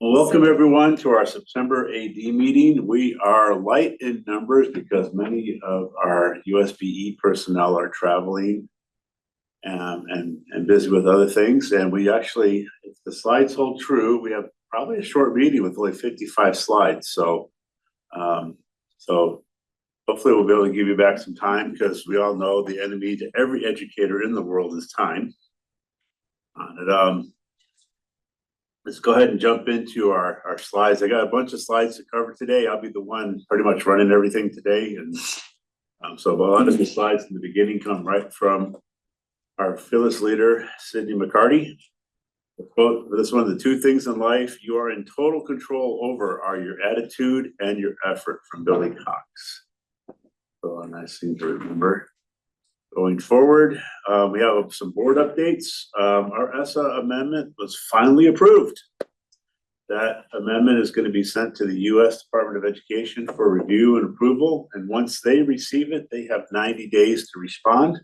Well, welcome everyone to our September AD meeting. We are light in numbers because many of our USBE personnel are traveling and busy with other things. And we actually, if the slides hold true, we have probably a short meeting with only 55 slides. So hopefully we'll be able to give you back some time, because we all know the enemy to every educator in the world is time. Let's go ahead and jump into our slides. I got a bunch of slides to cover today. I'll be the one pretty much running everything today. And so a lot of the slides in the beginning come right from our Phyllis leader, Sydney McCarty. The quote for this one: "The two things in life you are in total control over are your attitude and your effort," from Billy Cox. So a nice thing to remember. Going forward, we have some board updates. Our ESSA amendment was finally approved. That amendment is going to be sent to the U.S. Department of Education for review and approval. And once they receive it, they have 90 days to respond.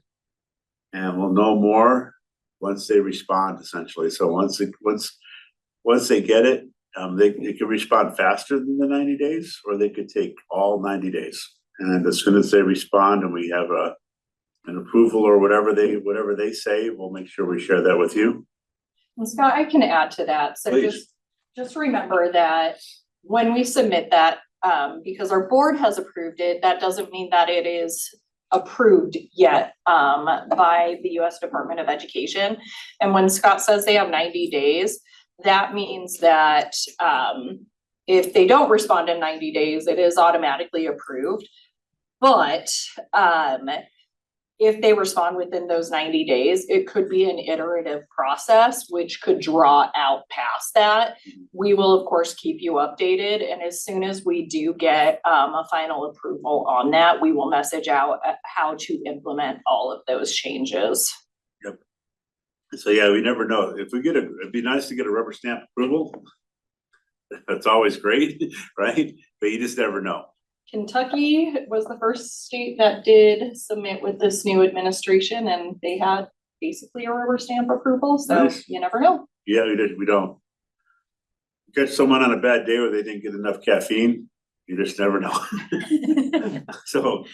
And we'll know more once they respond, essentially. So once they get it, they can respond faster than the 90 days, or they could take all 90 days. And as soon as they respond and we have an approval or whatever they say, we'll make sure we share that with you. And Scott, I can add to that. So Please. just remember that when we submit that, because our board has approved it, that doesn't mean that it is approved yet by the U.S. Department of Education. And when Scott says they have 90 days, that means that if they don't respond in 90 days, it is automatically approved. But if they respond within those 90 days, it could be an iterative process, which could draw out past that. We will, of course, keep you updated. And as soon as we do get a final approval on that, we will message out how to implement all of those changes. Yep. So yeah, we never know. If we get it'd be nice to get a rubber stamp approval. That's always great, right? But you just never know. Kentucky was the first state that did submit with this new administration, and they had basically a rubber stamp approval. So nice. You never know. Yeah, we don't. Catch someone on a bad day where they didn't get enough caffeine, you just never know. So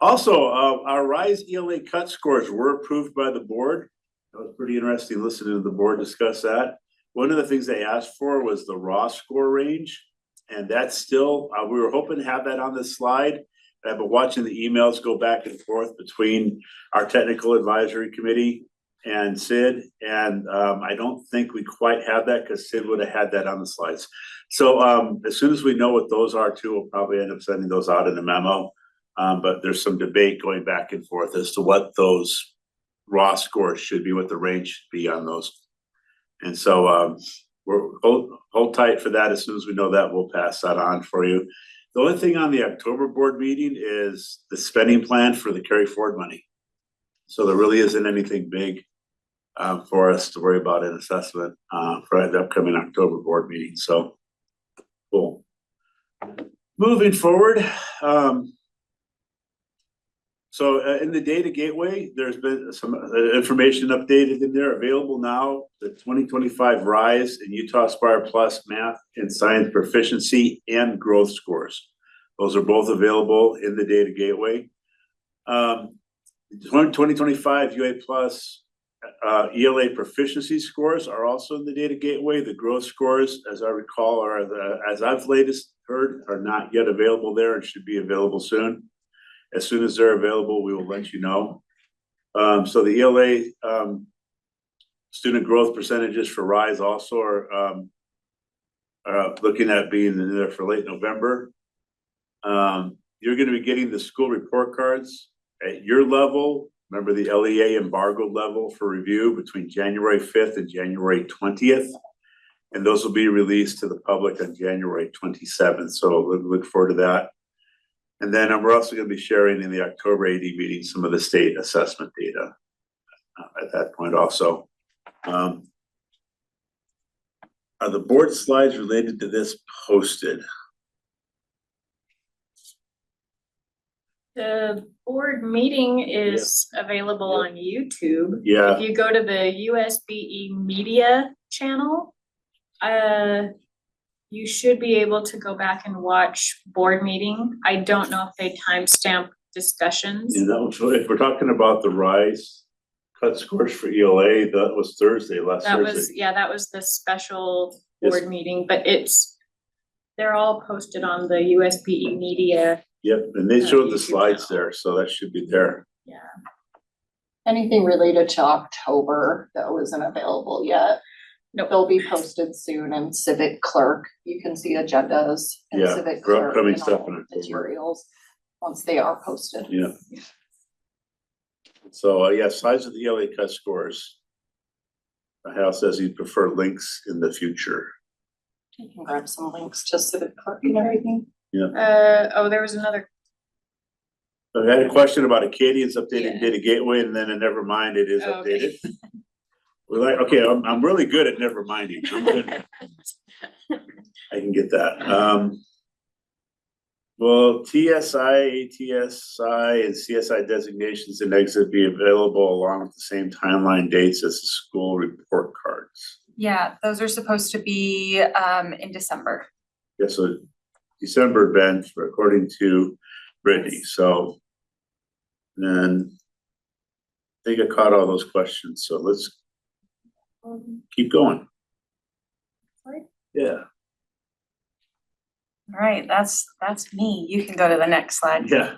also our RISE ELA cut scores were approved by the board. That was pretty interesting listening to the board discuss that. One of the things they asked for was the raw score range. And that's still, we were hoping to have that on this slide. I've been watching the emails go back and forth between our technical advisory committee and Sid. And I don't think we quite have that, because Sid would have had that on the slides. So as soon as we know what those are too, we'll probably end up sending those out in a memo. But there's some debate going back and forth as to what those raw scores should be, what the range should be on those. And so we're hold tight for that. As soon as we know that, we'll pass that on for you. The only thing on the October board meeting is the spending plan for the carry forward money. So there really isn't anything big for us to worry about in assessment for the upcoming October board meeting. So cool. Moving forward. So in the data gateway, there's been some information updated in there, available now. The 2025 RISE and Utah Aspire Plus math and science proficiency and growth scores. Those are both available in the data gateway. 2025 UA Plus ELA proficiency scores are also in the data gateway. The growth scores, as I recall, as I've latest heard, are not yet available there and should be available soon. As soon as they're available, we will let you know. So the ELA student growth percentages for RISE also are looking at being in there for late November. You're going to be getting the school report cards at your level. Remember the LEA embargo level for review between January 5th and January 20th. And those will be released to the public on January 27th. So look forward to that. And then we're also going to be sharing in the October AD meeting some of the state assessment data at that point also. Are the board slides related to this posted? The board meeting is available on YouTube. Yeah. If you go to the USBE media channel, you should be able to go back and watch board meeting. I don't know if they timestamp discussions. You know, so if we're talking about the RISE cut scores for ELA, that was Thursday, last That Thursday. was, yeah, that was the special Yes. board meeting, but they're all posted on the USBE media. Yep, and they showed the YouTube slides channel. there, so that should be there. Yeah. Anything related to October that wasn't available yet. Nope. They'll be posted soon in Civic Clerk. You can see agendas in Yeah, Civic for Clerk upcoming and stuff all in October. materials, once they are posted. Yeah. So, yeah, size of the ELA cut scores. Hal says he'd prefer links in the future. You can grab some links to Civic Clerk and everything. Oh, there was another, I had a question about Acadian's updating Yeah. data gateway, and then never mind, it is Oh, okay. updated. We're like, okay, I'm really good at never minding. I'm good. I can get that. Will TSI, ATSI, and CSI designations and exit be available along with the same timeline dates as the school report cards? Yeah, those are supposed to be in December. Yeah, so December event, according to Brittany, so then I think I caught all those questions, so let's keep going. Sorry? Yeah, All right, that's me. You can go to the next slide. yeah.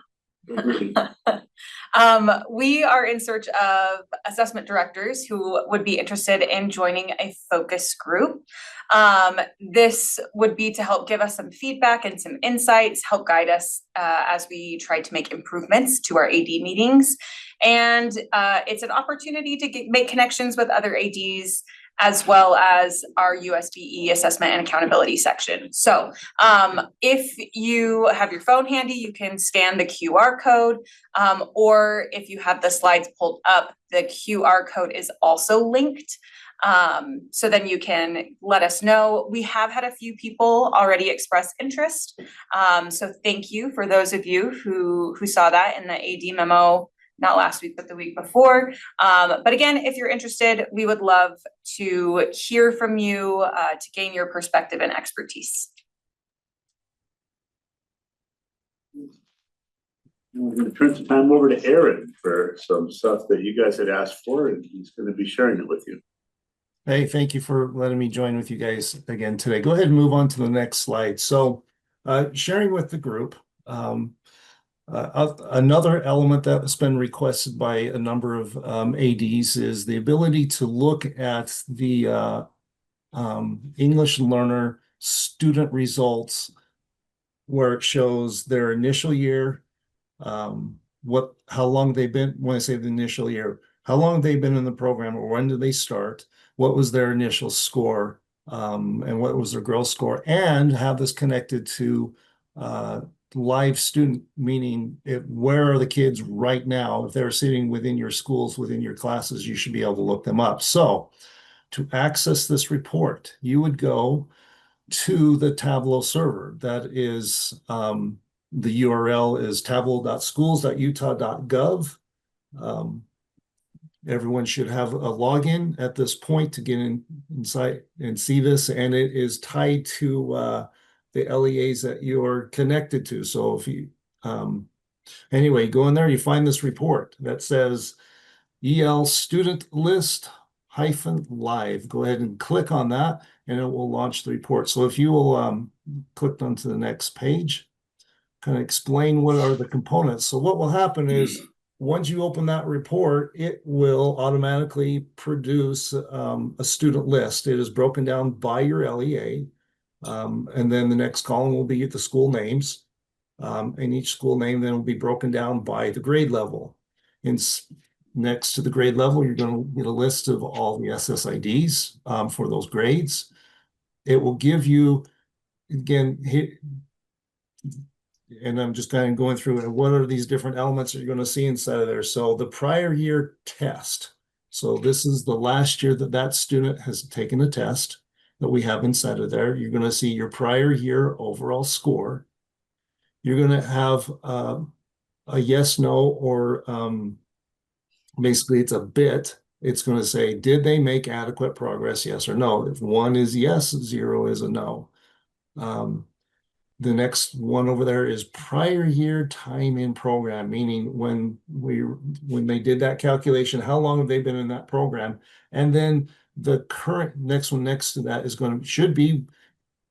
We are in search of assessment directors who would be interested in joining a focus group. This would be to help give us some feedback and some insights, help guide us as we try to make improvements to our AD meetings. And it's an opportunity to make connections with other ADs as well as our USBE assessment and accountability section. So if you have your phone handy, you can scan the QR code, or if you have the slides pulled up, the QR code is also linked. So then you can let us know. We have had a few people already express interest. So thank you for those of you who saw that in the AD memo, not last week, but the week before. But again, if you're interested, we would love to hear from you to gain your perspective and expertise. I'm gonna turn some time over to Aaron for some stuff that you guys had asked for, and he's gonna be sharing it with you. Hey, thank you for letting me join with you guys again today. Go ahead and move on to the next slide. So, sharing with the group, another element that's been requested by a number of ADs is the ability to look at the English learner student results where it shows their initial year, how long they've been, when I say the initial year, how long they've been in the program, or when did they start, what was their initial score, and what was their growth score, and have this connected to live student, meaning where are the kids right now? If they're sitting within your schools, within your classes, you should be able to look them up. So to access this report, you would go to the Tableau server. That is, the URL is tableau.schools.utah.gov. Everyone should have a login at this point to get inside and see this, and it is tied to the LEAs that you're connected to. So if you, anyway, go in there, you find this report that says EL student list -live. Go ahead and click on that, and it will launch the report. So if you will click onto the next page, kind of explain what are the components. So what will happen is once you open that report, it will automatically produce a student list. It is broken down by your LEA. And then the next column will be the school names. And each school name then will be broken down by the grade level. Next to the grade level, you're going to get a list of all the SSIDs for those grades. It will give you, again, and I'm just kind of going through it. What are these different elements that you're going to see inside of there? So the prior year test. So this is the last year that that student has taken a test that we have inside of there. You're going to see your prior year overall score. You're going to have a yes, no, or basically it's a bit. It's going to say, did they make adequate progress? Yes or no. If 1 is yes, 0 is a no. The next one over there is prior year time in program, meaning when they did that calculation, how long have they been in that program? And then the current next one next to that is should be,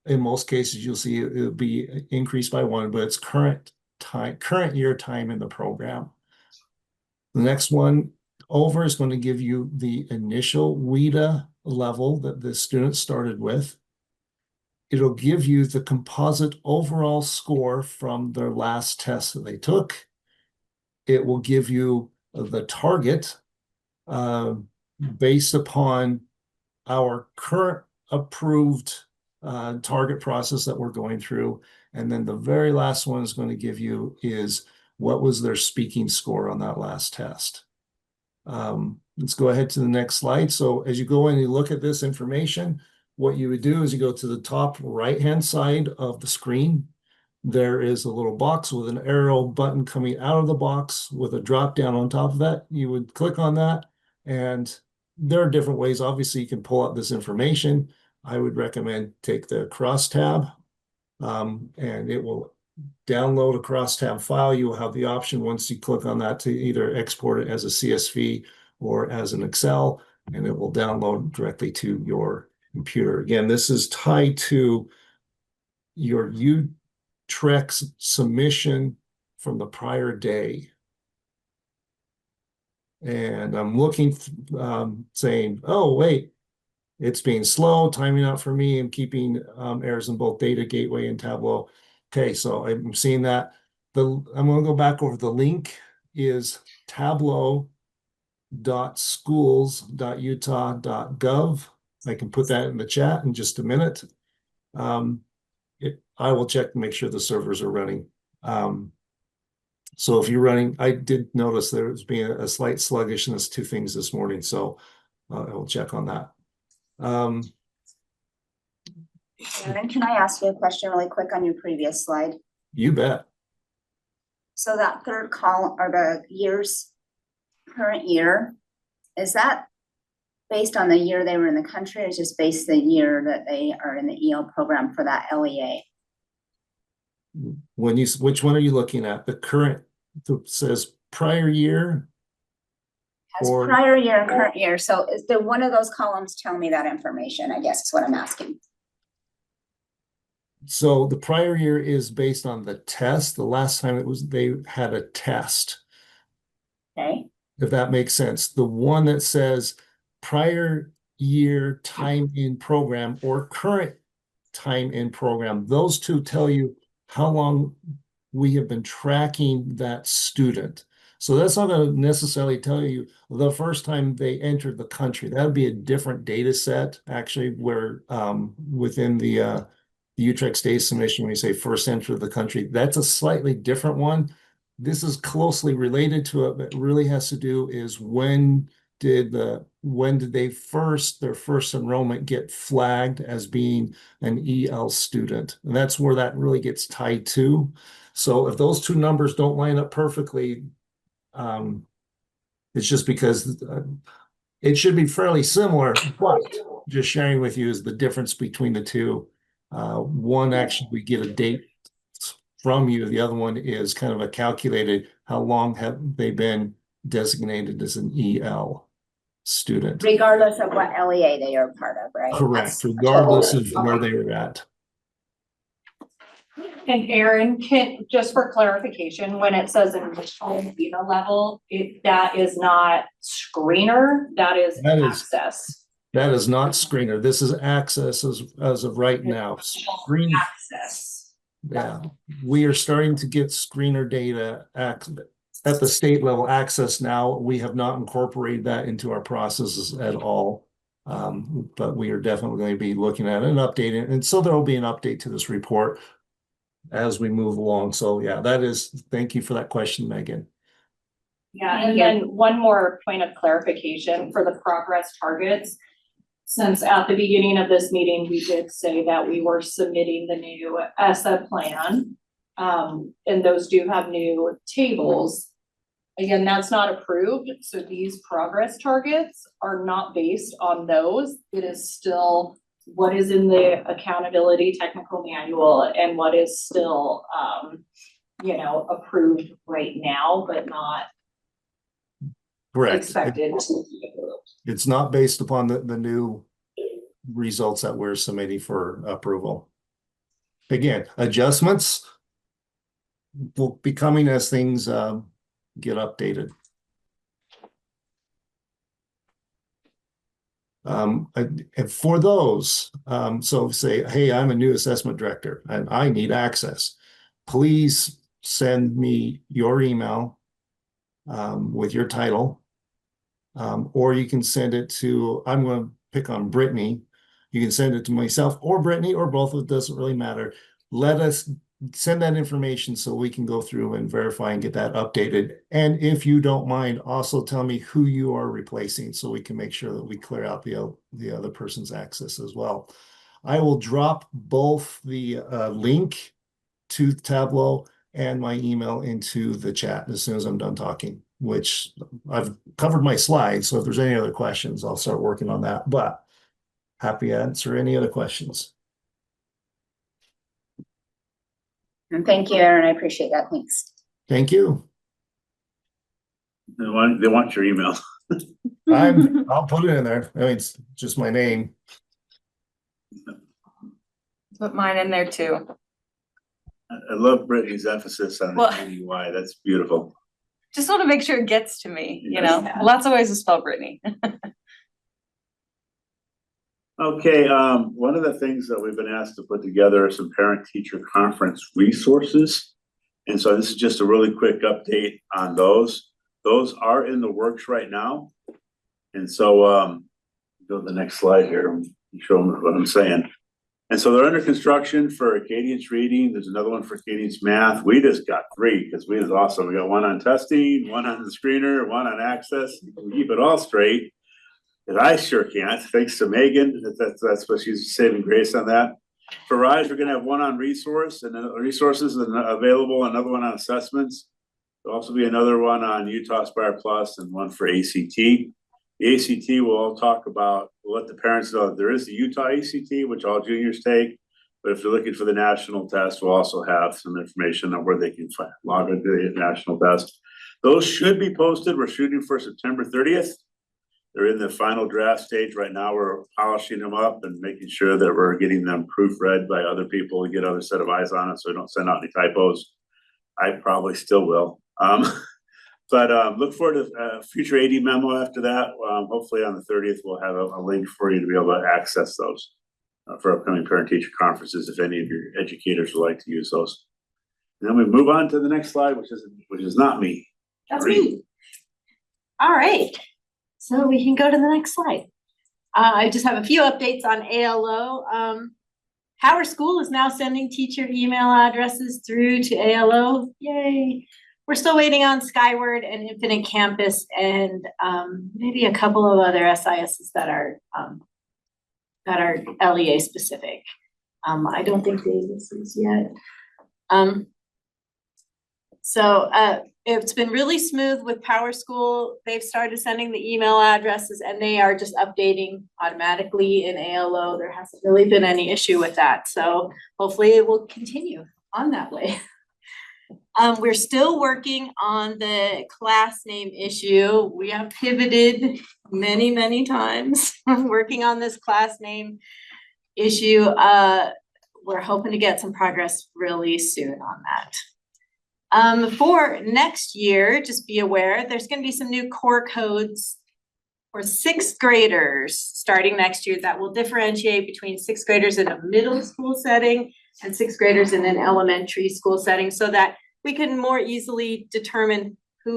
in most cases, you'll see it'll be increased by one, but it's current year time in the program. The next one over is going to give you the initial WIDA level that the student started with. It'll give you the composite overall score from their last test that they took. It will give you the target based upon our current approved target process that we're going through. And then the very last one is going to give you is what was their speaking score on that last test. Let's go ahead to the next slide. So as you go in and you look at this information, what you would do is you go to the top right-hand side of the screen. There is a little box with an arrow button coming out of the box with a drop down on top of that. You would click on that, and there are different ways. Obviously, you can pull out this information. I would recommend take the crosstab, and it will download a crosstab file. You will have the option once you click on that to either export it as a CSV or as an Excel, and it will download directly to your computer. Again, this is tied to your UTREX submission from the prior day. And I'm looking, saying, oh, wait, it's being slow, timing out for me, and keeping errors in both Data Gateway and Tableau. Okay, so I'm seeing that. I'm going to go back over the link is tableau.schools.utah.gov. I can put that in the chat in just a minute. I will check to make sure the servers are running. So if you're running, I did notice there was being a slight sluggishness to things this morning, so I will check on that. Aaron, can I ask you a question really quick on your previous slide? You bet. So that third column or the years, current year, is that based on the year they were in the country, or is just based the year that they are in the EL program for that LEA? Which one are you looking at? The current, that says prior year? Has prior year and current year. So is the one of those columns tell me that information, I guess is what I'm asking. So the prior year is based on the test. The last time they had a test. Okay. If that makes sense. The one that says prior year time in program or current time in program, those two tell you how long we have been tracking that student. So that's not going to necessarily tell you the first time they entered the country. That would be a different data set, actually, where within the UTREX data submission, when you say first entered the country, that's a slightly different one. This is closely related to it, but it really has to do is when did their first enrollment get flagged as being an EL student? And that's where that really gets tied to. So if those two numbers don't line up perfectly, it's just because it should be fairly similar, but just sharing with you is the difference between the two. One, actually, we get a date from you. The other one is kind of a calculated, how long have they been designated as an EL student? Regardless of what LEA they are part of, right? Correct, regardless of where they were at. And Aaron, just for clarification, when it says initial beta level, that is not screener, that is access. That is not screener. This is access as of right now. Screen Access. Yeah, we are starting to get screener data at the state level access now. We have not incorporated that into our processes at all. But we are definitely going to be looking at it and updating it. And so there will be an update to this report as we move along. So yeah, thank you for that question, Megan. Yeah, and then one more point of clarification for the progress targets. Since at the beginning of this meeting, we did say that we were submitting the new ESSA plan, and those do have new tables. Again, that's not approved, so these progress targets are not based on those. It is still what is in the accountability technical manual and what is still, you know, approved right now, but not Correct. expected to be approved. It's not based upon the new results that we're submitting for approval. Again, adjustments will be coming as things get updated. And for those, so say, hey, I'm a new assessment director and I need access. Please send me your email with your title. Or you can send it to, I'm going to pick on Brittany. You can send it to myself or Brittany or both. It doesn't really matter. Let us send that information so we can go through and verify and get that updated. And if you don't mind, also tell me who you are replacing so we can make sure that we clear out the other person's access as well. I will drop both the link to Tableau and my email into the chat as soon as I'm done talking, which I've covered my slides. So if there's any other questions, I'll start working on that, but happy to answer any other questions. And thank you, Aaron. I appreciate that. Thanks. Thank you. They want your email. I'll put it in there. I mean, it's just my name. Put mine in there too. I love Brittany's emphasis on Well- the EY. That's beautiful. Just want to make sure it gets to me, you know, Yeah. lots of ways to spell Brittany. Okay, one of the things that we've been asked to put together are some parent-teacher conference resources. And so this is just a really quick update on those. Those are in the works right now. And so, go to the next slide here and show them what I'm saying. And so they're under construction for Acadians reading. There's another one for Acadians math. We just got 3 because we was awesome. We got one on testing, one on the screener, one on access. We keep it all straight. And I sure can't, thanks to Megan. That's what she's saving grace on that. For RISE, we're gonna have one on resources and available, another one on assessments. There'll also be another one on Utah Aspire Plus and one for ACT. The ACT will all talk about, we'll let the parents know that there is the Utah ACT, which all juniors take. But if they're looking for the national test, we'll also have some information on where they can log into the national test. Those should be posted. We're shooting for September 30th. They're in the final draft stage right now. We're polishing them up and making sure that we're getting them proofread by other people to get other set of eyes on it so we don't send out any typos. I probably still will. But look forward to a future AD memo after that. Hopefully on the 30th, we'll have a link for you to be able to access those for upcoming parent-teacher conferences if any of your educators would like to use those. And then we move on to the next slide, which is not me. That's me. All right, so we can go to the next slide. I just have a few updates on ALO. Howard School is now sending teacher email addresses through to ALO. Yay. We're still waiting on Skyward and Infinite Campus and maybe a couple of other SISs that are LEA specific. I don't think Davis is yet. So it's been really smooth with Power School. They've started sending the email addresses and they are just updating automatically in ALO. There hasn't really been any issue with that. So hopefully it will continue on that way. We're still working on the class name issue. We have pivoted many, many times working on this class name issue. We're hoping to get some progress really soon on that. For next year, just be aware, there's gonna be some new core codes for 6th graders starting next year that will differentiate between 6th graders in a middle school setting and 6th graders in an elementary school setting so that we can more easily determine who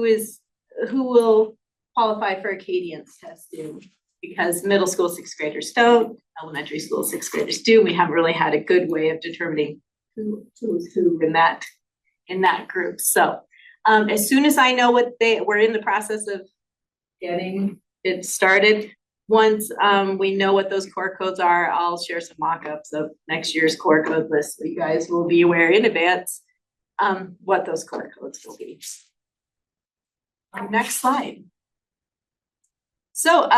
will qualify for Acadians testing because middle school 6th graders don't, elementary school 6th graders do. We haven't really had a good way of determining who's who in that group. So as soon as I know we're in the process of getting it started. Once we know what those core codes are, I'll share some mock-ups of next year's core code list. So you guys will be aware in advance what those core codes will be. Next slide. So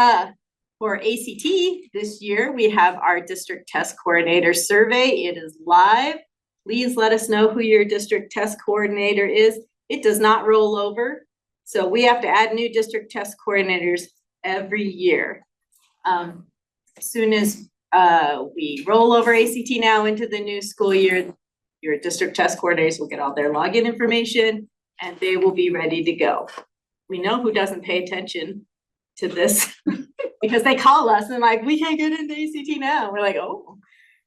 for ACT this year, we have our district test coordinator survey. It is live. Please let us know who your district test coordinator is. It does not roll over. So we have to add new district test coordinators every year. As soon as we roll over ACT now into the new school year, your district test coordinators will get all their login information and they will be ready to go. We know who doesn't pay attention to this because they call us and like, we can't get into ACT now. We're like, oh,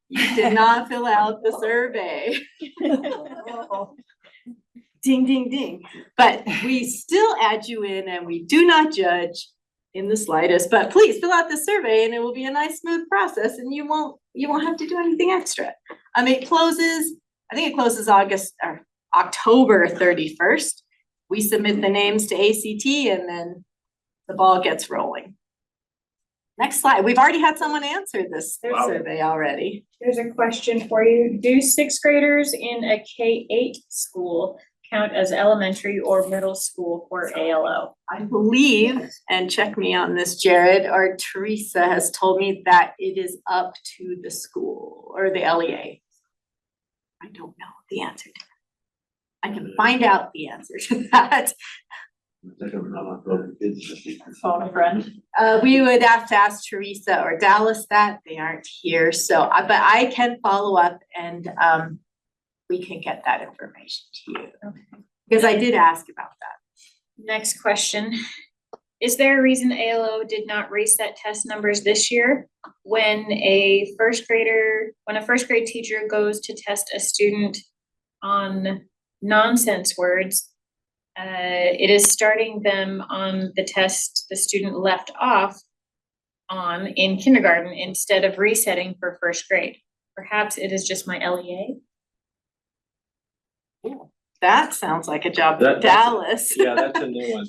you did not fill out the survey. Ding, ding, ding. But we still add you in and we do not judge in the slightest, but please fill out the survey and it will be a nice smooth process and you won't have to do anything extra. It closes, I think it closes October 31st. We submit the names to ACT and then the ball gets rolling. Next slide. We've already had someone answer this Wow. survey already. Here's a question for you. Do sixth graders in a K-8 school count as elementary or middle school for ALO? I believe, and check me on this, Jared, or Teresa has told me that it is up to the school or the LEA. I don't know the answer to that. I can find out the answer to that. Phone a friend. We would have to ask Teresa or Dallas that. They aren't here, so, but I can follow up and we can get that information to you. Okay. Because I did ask about that. Next question. Is there a reason ALO did not reset test numbers this year? When a first grade teacher goes to test a student on nonsense words, it is starting them on the test the student left off on in kindergarten instead of resetting for first grade. Perhaps it is just my LEA. That sounds like a job for That's Dallas. Yeah, that's a new one.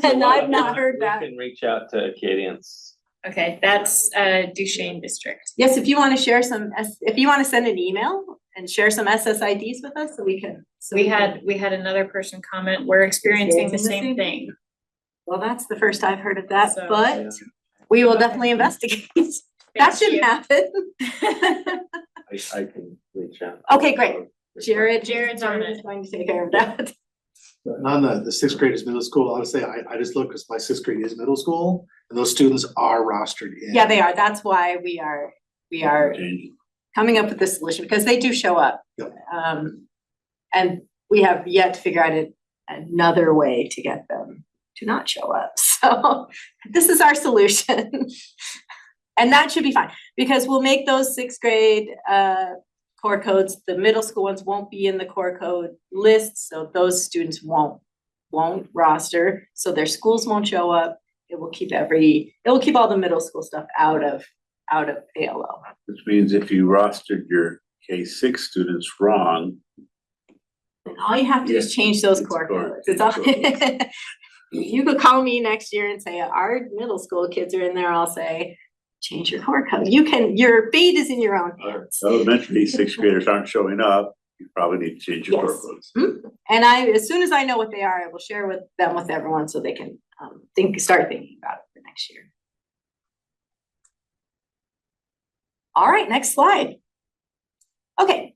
And I've not heard that. We can reach out to Acadians. Okay, that's Duchesne district. Yes, if you want to share some, if you want to send an email and share some SSIDs with us, so we can. We had another person comment, we're experiencing the same thing. Well, that's the first I've heard of that, So- but we will definitely investigate. That Thank you. shouldn't happen. I can reach out. Okay, great. Jared's on it. going to take care of that. On the sixth grade is middle school, honestly, I just look, because my sixth grade is middle school, and those students are rostered in. Yeah, they are. That's why we are coming up with this solution, because they do show up. Yep. And we have yet to figure out another way to get them to not show up. So this is our solution. And that should be fine, because we'll make those sixth grade core codes, the middle school ones won't be in the core code list, so those students won't roster, so their schools won't show up. It will keep all the middle school stuff out of ALO. Which means if you rostered your K-6 students wrong, And all you have to do is change those It's core core- codes. It's all. You could call me next year and say, our middle school kids are in there, I'll say, change your core code. Your fate is in your own hands. elementary sixth graders aren't showing up, you probably need to change your core Yes. codes. And as soon as I know what they are, I will share with everyone so they can start thinking about it for next year. All right, next slide. Okay,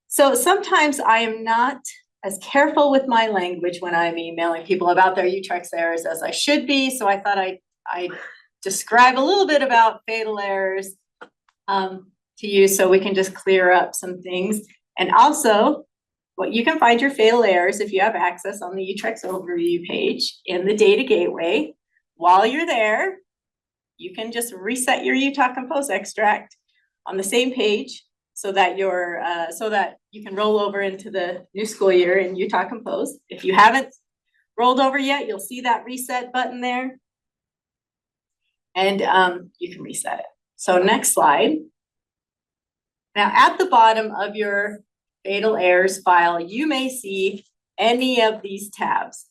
so sometimes I am not as careful with my language when I'm emailing people about their UTREX errors as I should be, so I thought I'd describe a little bit about fatal errors to you so we can just clear up some things. And also, you can find your fatal errors if you have access on the UTREX overview page in the data gateway. While you're there, you can just reset your Utah Compose extract on the same page so that you can roll over into the new school year in Utah Compose. If you haven't rolled over yet, you'll see that reset button there. And you can reset it. So next slide. Now at the bottom of your fatal errors file, you may see any of these tabs.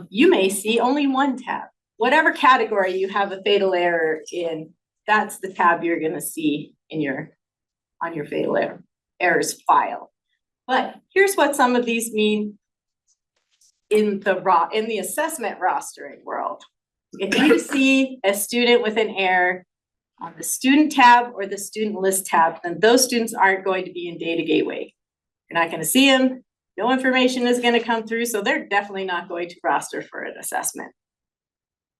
You may see only one tab. Whatever category you have a fatal error in, that's the tab you're gonna see on your fatal errors file. But here's what some of these mean in the assessment rostering world. If you see a student with an error on the student tab or the student list tab, then those students aren't going to be in Data Gateway. You're not gonna see them, no information is gonna come through, so they're definitely not going to roster for an assessment.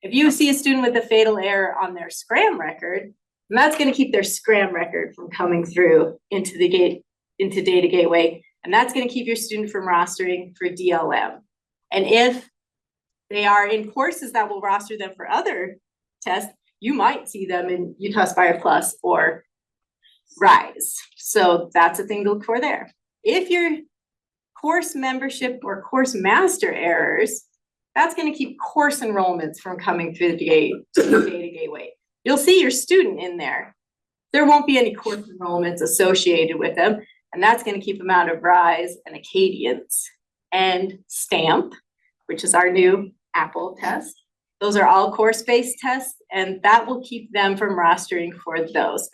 If you see a student with a fatal error on their Scram record, then that's gonna keep their Scram record from coming through into Data Gateway, and that's gonna keep your student from rostering for DLM. And if they are in courses that will roster them for other tests, you might see them in Utah Aspire Plus or RISE. So that's a thing to look for there. If your course membership or course master errors, that's gonna keep course enrollments from coming through the Data Gateway. You'll see your student in there. There won't be any course enrollments associated with them, and that's gonna keep them out of RISE and Acadience and STAMP, which is our new Apple test. Those are all course-based tests, and that will keep them from rostering for those.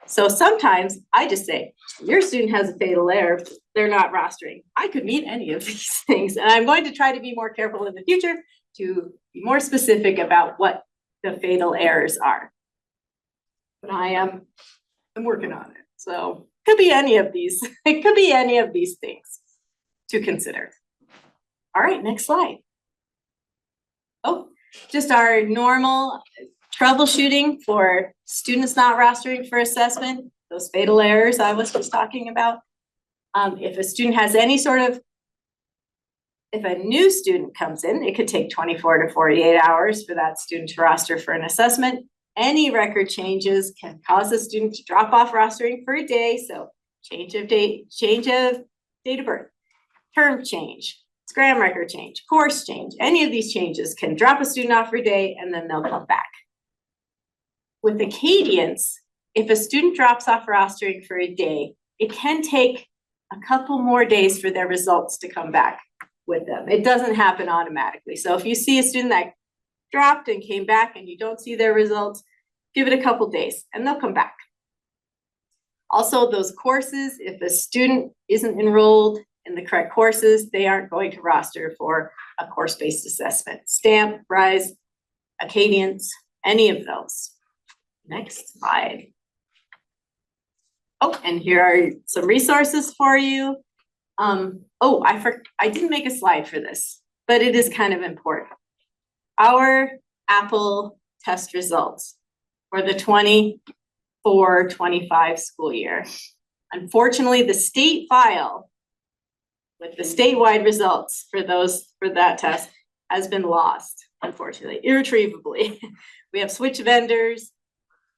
So sometimes I just say, your student has a fatal error, they're not rostering. I could mean any of these things, and I'm going to try to be more careful in the future to be more specific about what the fatal errors are. But I'm working on it. So could be any of these, it could be any of these things to consider. All right, next slide. Oh, just our normal troubleshooting for students not rostering for assessment, those fatal errors I was just talking about. If a student has any sort of, if a new student comes in, it could take 24 to 48 hours for that student to roster for an assessment. Any record changes can cause a student to drop off rostering for a day. So change of date of birth, term change, Scram record change, course change, any of these changes can drop a student off for a day and then they'll come back. With Acadience, if a student drops off rostering for a day, it can take a couple more days for their results to come back with them. It doesn't happen automatically. So if you see a student that dropped and came back and you don't see their results, give it a couple days and they'll come back. Also, those courses, if a student isn't enrolled in the correct courses, they aren't going to roster for a course-based assessment. STAMP, RISE, Acadience, any of those. Next slide. Oh, and here are some resources for you. I didn't make a slide for this, but it is kind of important. Our Apple test results for the 24-25 school year. Unfortunately, the state file with the statewide results for that test has been lost, unfortunately, irretrievably. We have switched vendors.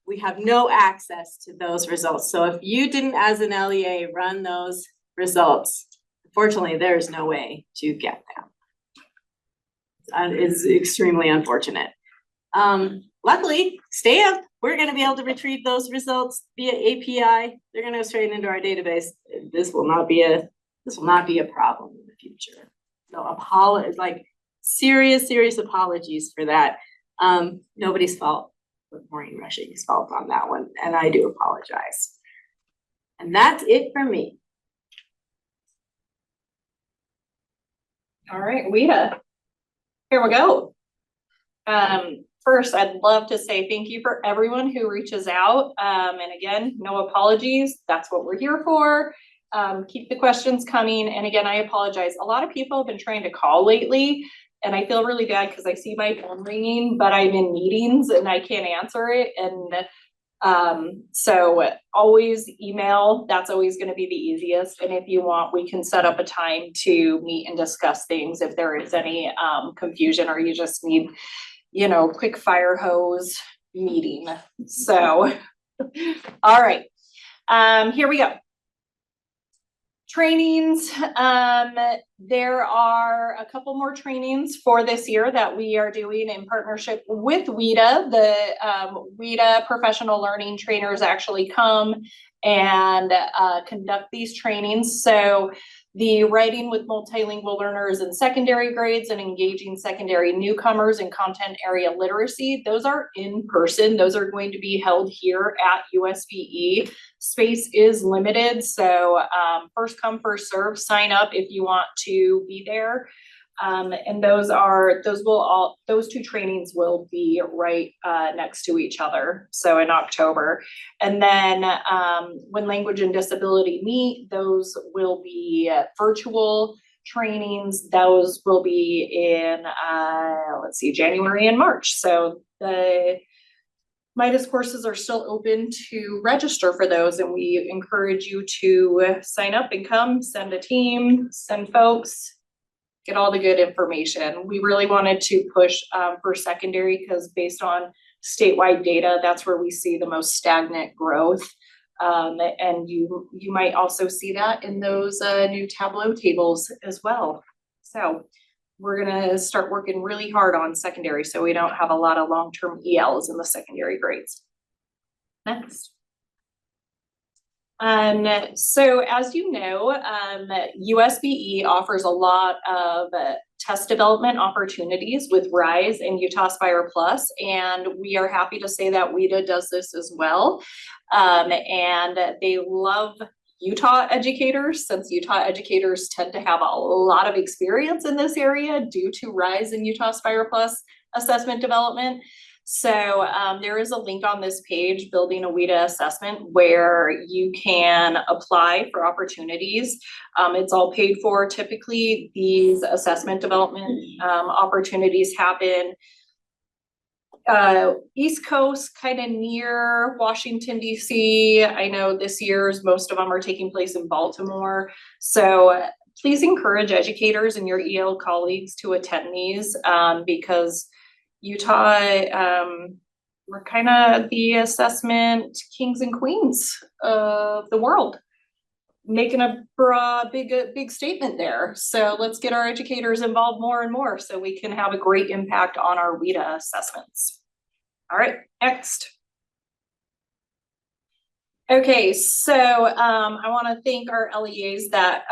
We have no access to those results. So if you didn't, as an LEA, run those results, unfortunately, there's no way to get them. It's extremely unfortunate. Luckily, STAMP, we're gonna be able to retrieve those results via API. They're gonna go straight into our database. This will not be a problem in the future. So serious apologies for that. Nobody's fault, but Maureen Rushing's fault on that one, and I do apologize. And that's it for me. All right, Weta, here we go. First, I'd love to say thank you for everyone who reaches out. And again, no apologies. That's what we're here for. Keep the questions coming. And again, I apologize. A lot of people have been trying to call lately, and I feel really bad because I see my phone ringing, but I'm in meetings and I can't answer it. And so always email. That's always going to be the easiest. And if you want, we can set up a time to meet and discuss things if there is any confusion, or you just need, quick fire hose meeting. So, all right, here we go. Trainings, there are a couple more trainings for this year that we are doing in partnership with WETA. The WETA professional learning trainers actually come and conduct these trainings. So the writing with multilingual learners in secondary grades and engaging secondary newcomers in content area literacy, those are in person. Those are going to be held here at USBE. Space is limited, so first come, first serve. Sign up if you want to be there. And those two trainings will be right next to each other, so in October. And then when language and disability meet, those will be virtual trainings. Those will be in January and March. So the Midas courses are still open to register for those, and we encourage you to sign up and come, send a team, send folks, get all the good information. We really wanted to push for secondary because based on statewide data, that's where we see the most stagnant growth. And you might also see that in those new Tableau tables as well. So we're gonna start working really hard on secondary so we don't have a lot of long-term ELs in the secondary grades. Next. So as you know, USBE offers a lot of test development opportunities with RISE and Utah Aspire Plus, and we are happy to say that WIDA does this as well. And they love Utah educators, since Utah educators tend to have a lot of experience in this area due to RISE and Utah Aspire Plus assessment development. So there is a link on this page, Building a WIDA Assessment, where you can apply for opportunities. It's all paid for. Typically, these assessment development opportunities happen East Coast, kind of near Washington, DC. I know this year's most of them are taking place in Baltimore. So please encourage educators and your EL colleagues to attend these because Utah, we're kind of the assessment kings and queens of the world, making a big statement there. So let's get our educators involved more and more so we can have a great impact on our WIDA assessments. All right, next. Okay, so I want to thank our LEAs that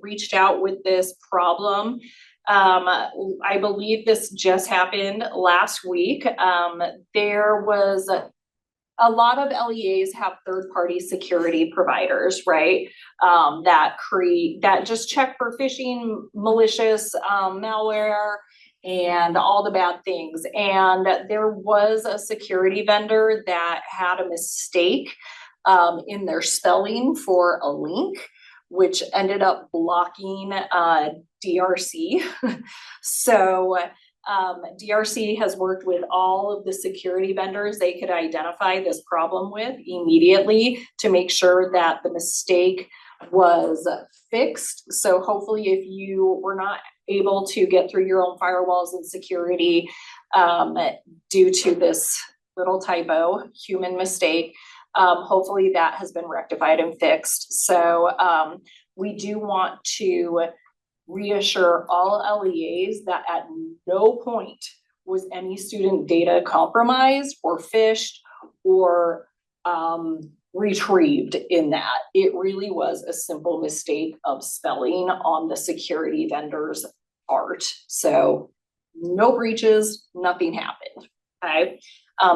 reached out with this problem. I believe this just happened last week. There was a lot of LEAs have third-party security providers, right? That just check for phishing, malicious malware, and all the bad things. And there was a security vendor that had a mistake in their spelling for a link, which ended up blocking DRC. So DRC has worked with all of the security vendors they could identify this problem with immediately to make sure that the mistake was fixed. So hopefully if you were not able to get through your own firewalls and security due to this little typo, human mistake, hopefully that has been rectified and fixed. So we do want to reassure all LEAs that at no point was any student data compromised or phished or retrieved in that. It really was a simple mistake of spelling on the security vendor's part. So no breaches, nothing happened, okay?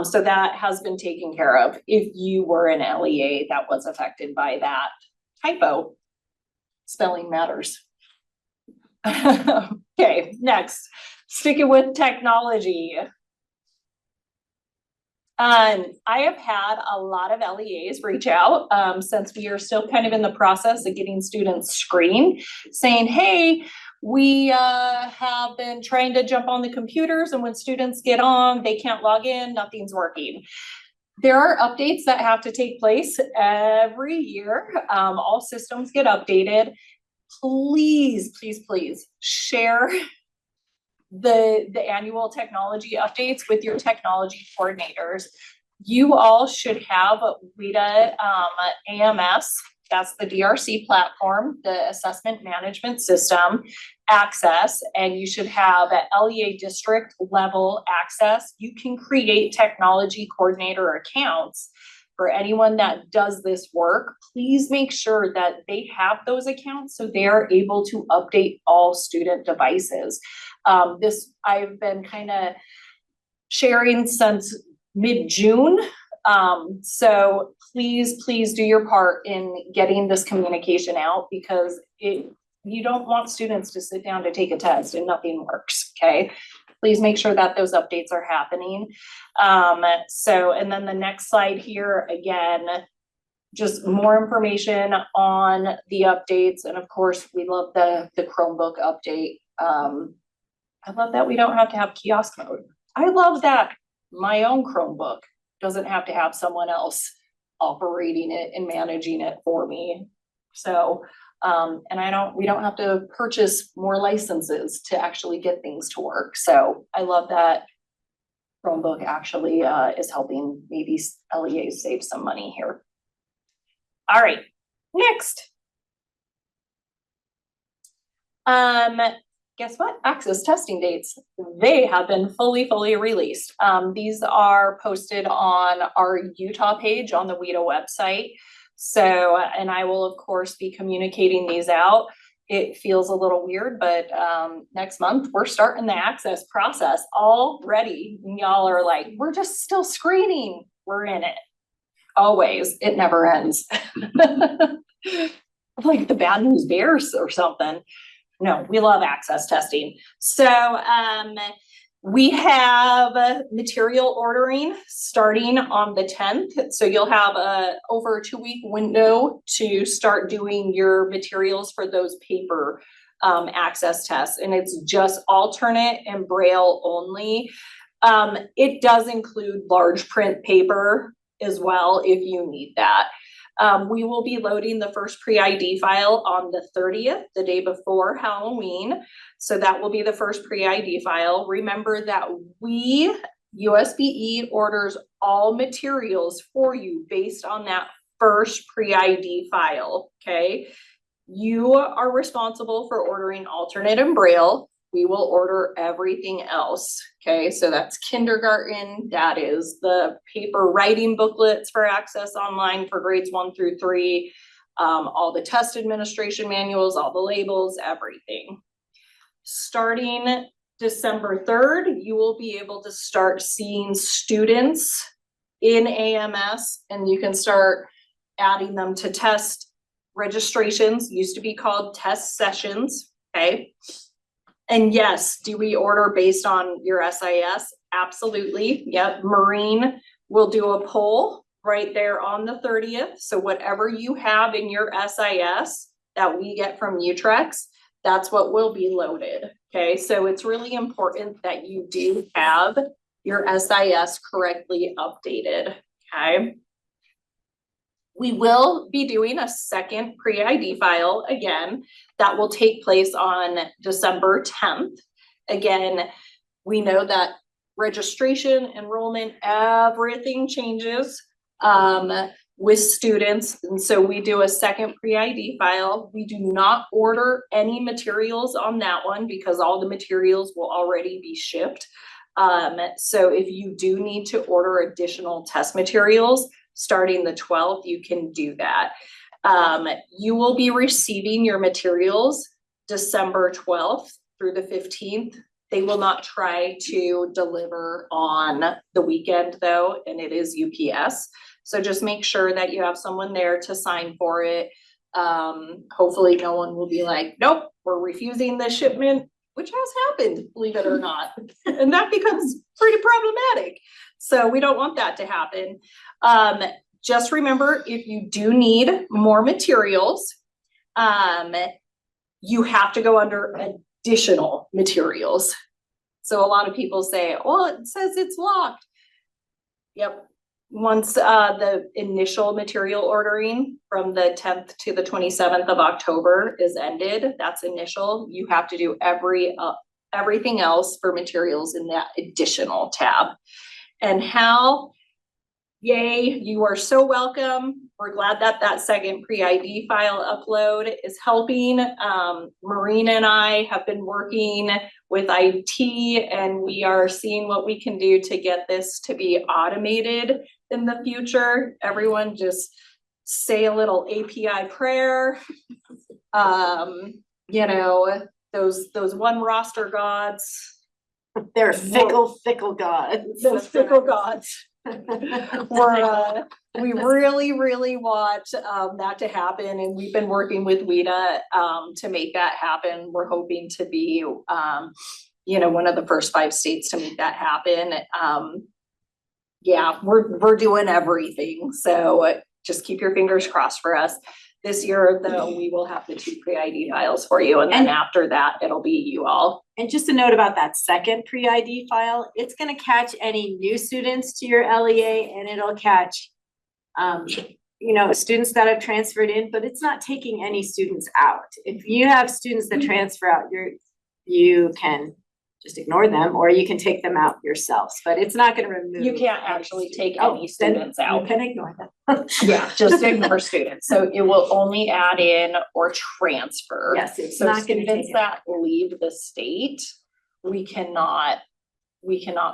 So that has been taken care of. If you were an LEA that was affected by that typo, spelling matters. Okay, next, sticking with technology. I have had a lot of LEAs reach out since we are still kind of in the process of getting students screened, saying, hey, we have been trying to jump on the computers, and when students get on, they can't log in, nothing's working. There are updates that have to take place every year. All systems get updated. Please, please, please share the annual technology updates with your technology coordinators. You all should have WIDA AMS, that's the DRC platform, the assessment management system access, and you should have at LEA district level access. You can create technology coordinator accounts for anyone that does this work. Please make sure that they have those accounts so they are able to update all student devices. This I've been kind of sharing since mid-June. So please do your part in getting this communication out because You don't want students to sit down to take a test and nothing works, okay? Please make sure that those updates are happening. And then the next slide here, again, just more information on the updates. And of course, we love the Chromebook update. I love that we don't have to have kiosk mode. I love that my own Chromebook doesn't have to have someone else operating it and managing it for me. So, and we don't have to purchase more licenses to actually get things to work. So I love that Chromebook actually is helping maybe LEAs save some money here. All right, next. Guess what? Access testing dates. They have been fully released. These are posted on our Utah page on the WIDA website. So, and I will of course be communicating these out. It feels a little weird, but next month we're starting the access process already. Y'all are like, we're just still screening. We're in it. Always, it never ends. Like the bad news bears or something. No, we love access testing. So we have material ordering starting on the 10th. So you'll have over a 2-week window to start doing your materials for those paper access tests. And it's just alternate and Braille only. It does include large print paper as well if you need that. We will be loading the first pre-ID file on the 30th, the day before Halloween. So that will be the first pre-ID file. Remember that USBE orders all materials for you based on that first pre-ID file, okay? You are responsible for ordering alternate and Braille. We will order everything else, okay? So that's kindergarten, that is the paper writing booklets for access online for grades 1 through 3, all the test administration manuals, all the labels, everything. Starting December 3rd, you will be able to start seeing students in AMS and you can start adding them to test registrations, used to be called test sessions, okay? And yes, do we order based on your SIS? Absolutely. Yep. Marine will do a poll right there on the 30th. So whatever you have in your SIS that we get from Utrex, that's what will be loaded. Okay. So it's really important that you do have your SIS correctly updated. Okay. We will be doing a second pre-ID file again that will take place on December 10th. Again, we know that registration, enrollment, everything changes with students. And so we do a second pre-ID file. We do not order any materials on that one because all the materials will already be shipped. So if you do need to order additional test materials, starting the 12th, you can do that. You will be receiving your materials December 12th through the 15th. They will not try to deliver on the weekend though, and it is UPS. So just make sure that you have someone there to sign for it. Hopefully no one will be like, nope, we're refusing this shipment, which has happened, believe it or not. And that becomes pretty problematic. So we don't want that to happen. Just remember, if you do need more materials, you have to go under additional materials. So a lot of people say, well, it says it's locked. Yep. Once the initial material ordering from the 10th to the 27th of October is ended, that's initial. You have to do everything else for materials in that additional tab. And Hal, yay, you are so welcome. We're glad that that second pre-ID file upload is helping. Marina and I have been working with IT and we are seeing what we can do to get this to be automated in the future. Everyone just say a little API prayer. You know, those one roster gods. They're fickle gods. Those fickle gods. We really want, that to happen, and we've been working with WIDA, to make that happen. We're hoping to be, one of the first 5 states to make that happen. Yeah, we're doing everything, so just keep your fingers crossed for us. This year, though, we will have the 2 pre-ID files for you, and then after that, it'll be you all. And just a note about that second pre-ID file, it's gonna catch any new students to your LEA, and it'll catch students that have transferred in, but it's not taking any students out. If you have students that transfer out, you can just ignore them, or you can take them out yourselves, but it's not gonna remove. You can't actually take Oh, any students then out. You can ignore them. Yeah, just ignore students. So it will only add in or transfer. Yes, it's So not gonna take students it. that leave the state, we cannot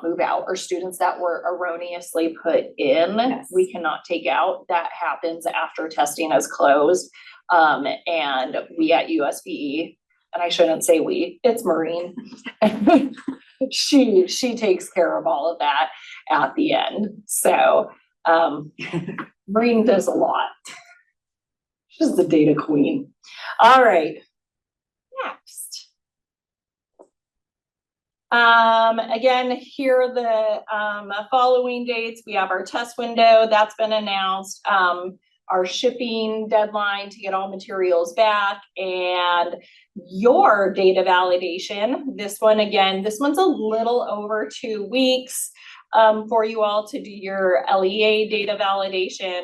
move out, or students that were erroneously put in, Yes. we cannot take out. That happens after testing is closed. And we at USBE, and I shouldn't say we, it's Maureen. She takes care of all of that at the end. So, Maureen does a lot. She's the data queen. All right. Next. Again, here are the following dates. We have our test window that's been announced, our shipping deadline to get all materials back, and your data validation. This one's a little over 2 weeks for you all to do your LEA data validation.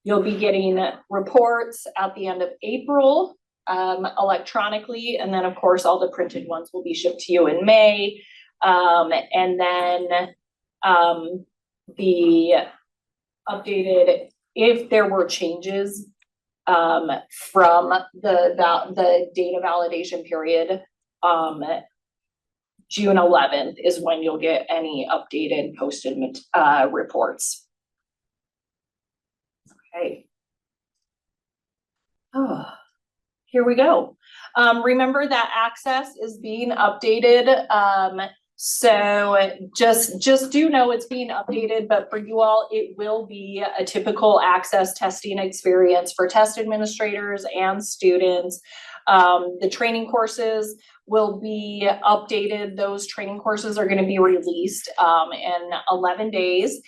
You'll be getting reports at the end of April. Electronically, and then of course all the printed ones will be shipped to you in May. And then the updated, if there were changes from the data validation period, June 11th is when you'll get any updated posted reports. Okay. Oh. Here we go. Remember that access is being updated. So just do know it's being updated, but for you all, it will be a typical access testing experience for test administrators and students. The training courses will be updated. Those training courses are going to be released in 11 days.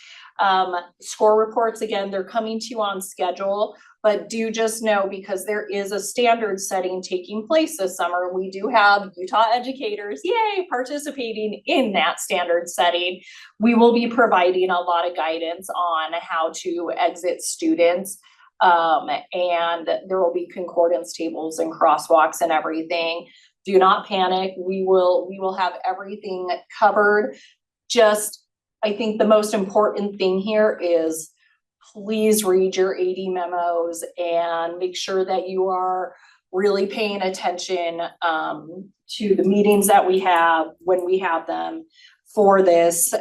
Score reports, again, they're coming to you on schedule. But do just know, because there is a standard setting taking place this summer, we do have Utah educators, yay, participating in that standard setting. We will be providing a lot of guidance on how to exit students. And there will be concordance tables and crosswalks and everything. Do not panic. We will have everything covered. I think the most important thing here is please read your AD memos and make sure that you are really paying attention to the meetings that we have when we have them for this.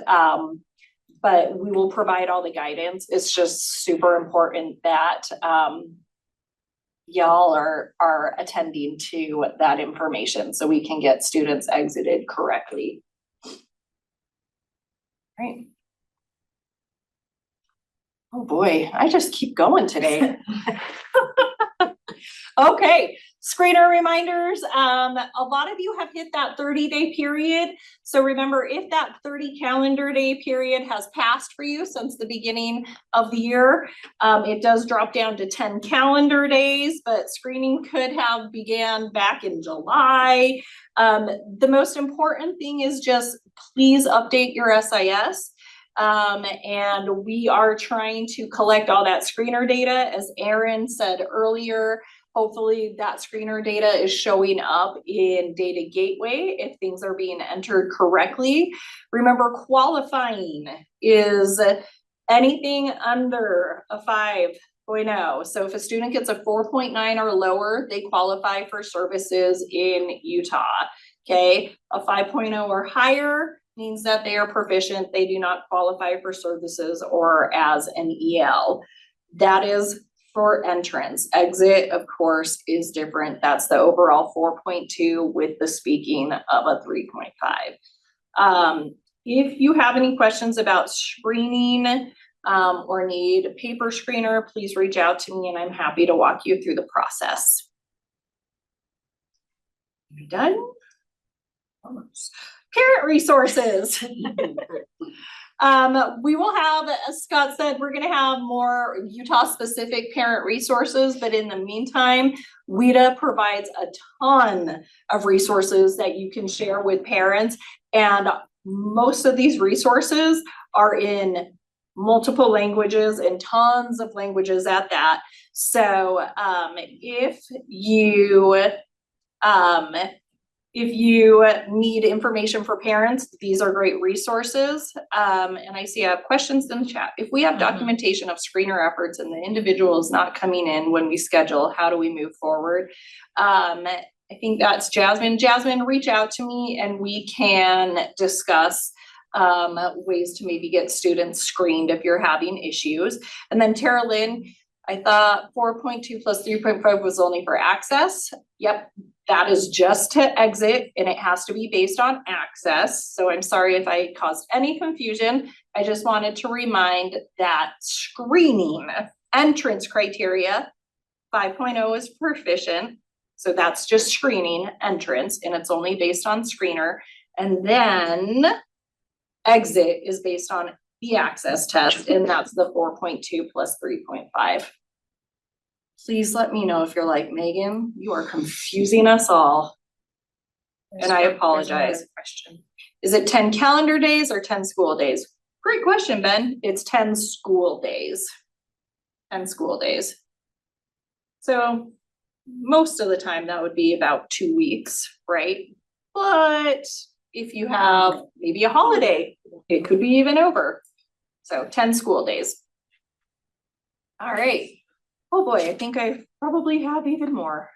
But we will provide all the guidance. It's just super important that y'all are attending to that information so we can get students exited correctly. Right. Oh boy, I just keep going today. Okay, screener reminders. A lot of you have hit that 30-day period. So remember, if that 30 calendar day period has passed for you since the beginning of the year, it does drop down to 10 calendar days, but screening could have began back in July. The most important thing is just please update your SIS. And we are trying to collect all that screener data. As Erin said earlier, hopefully that screener data is showing up in Data Gateway if things are being entered correctly. Remember, qualifying is anything under a 5.0. So if a student gets a 4.9 or lower, they qualify for services in Utah. Okay, a 5.0 or higher means that they are proficient. They do not qualify for services or as an EL. That is for entrance. Exit, of course, is different. That's the overall 4.2 with the speaking of a 3.5. If you have any questions about screening, or need a paper screener, please reach out to me and I'm happy to walk you through the process. You done? Almost. Parent resources. We will have, as Scott said, we're gonna have more Utah-specific parent resources, but in the meantime, WIDA provides a ton of resources that you can share with parents, and most of these resources are in multiple languages and tons of languages at that. So if you need information for parents, these are great resources. And I see I have questions in the chat. If we have documentation of screener efforts and the individual is not coming in when we schedule, how do we move forward? I think that's Jasmine. Jasmine, reach out to me and we can discuss ways to maybe get students screened if you're having issues. And then Tara Lynn, I thought 4.2 plus 3.5 was only for access. Yep, that is just to exit and it has to be based on access. So I'm sorry if I caused any confusion. I just wanted to remind that screening entrance criteria, 5.0 is proficient. So that's just screening entrance and it's only based on screener. And then exit is based on the access test and that's the 4.2 plus 3.5. Please let me know if you're like, Megan, you are confusing us all. And I apologize. Question. Is it 10 calendar days or 10 school days? Great question, Ben. It's 10 school days. 10 school days. So most of the time that would be about 2 weeks, right? But if you have maybe a holiday, it could be even over. So 10 school days. All right. Oh boy, I think I probably have even more.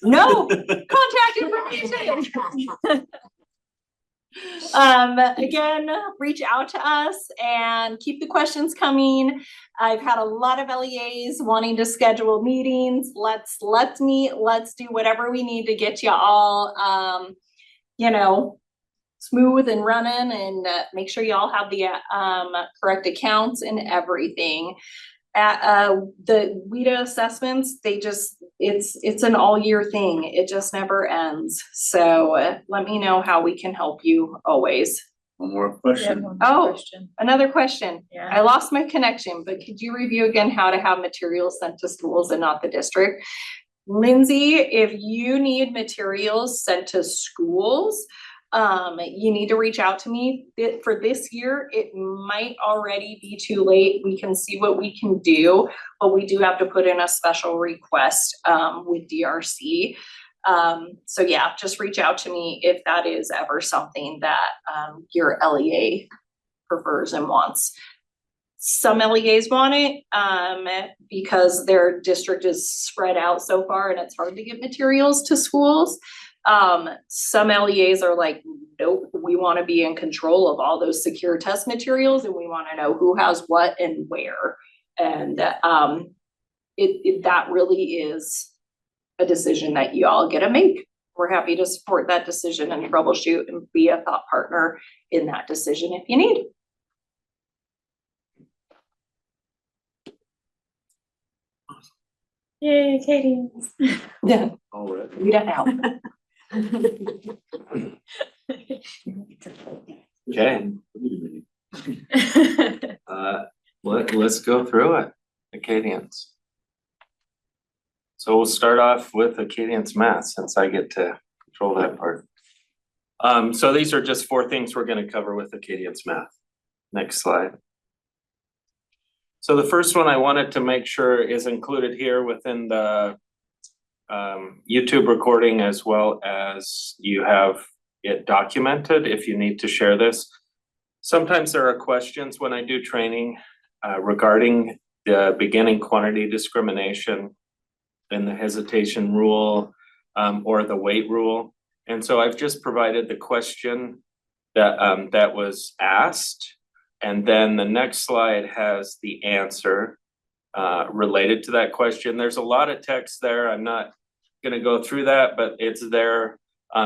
No, contact information. Again, reach out to us and keep the questions coming. I've had a lot of LEAs wanting to schedule meetings. Let's meet, let's do whatever we need to get you all, you know, smooth and running and make sure you all have the correct accounts and everything. The WIDA assessments, it's an all year thing. It just never ends. So let me know how we can help you always. One more question. Oh, another question. Yeah. I lost my connection, but could you review again how to have materials sent to schools and not the district? Lindsay, if you need materials sent to schools, you need to reach out to me. For this year, it might already be too late. We can see what we can do, but we do have to put in a special request with DRC. So yeah, just reach out to me if that is ever something that your LEA prefers and wants. Some LEAs want it because their district is spread out so far and it's hard to get materials to schools. Some LEAs are like, nope, we want to be in control of all those secure test materials and we want to know who has what and where. And that really is a decision that you all get to make. We're happy to support that decision and troubleshoot and be a thought partner in that decision if you need. Yay, Katie. Yeah, All right. we don't know. Okay, let's go through it, Acadians. So we'll start off with Acadians math since I get to control that part. So these are just 4 things we're gonna cover with Acadians math. Next slide. So the first one I wanted to make sure is included here within the YouTube recording, as well as you have it documented if you need to share this. Sometimes there are questions when I do training regarding the beginning quantity discrimination and the hesitation rule or the weight rule. And so I've just provided the question that that was asked. And then the next slide has the answer related to that question. There's a lot of text there. I'm not gonna go through that, but it's there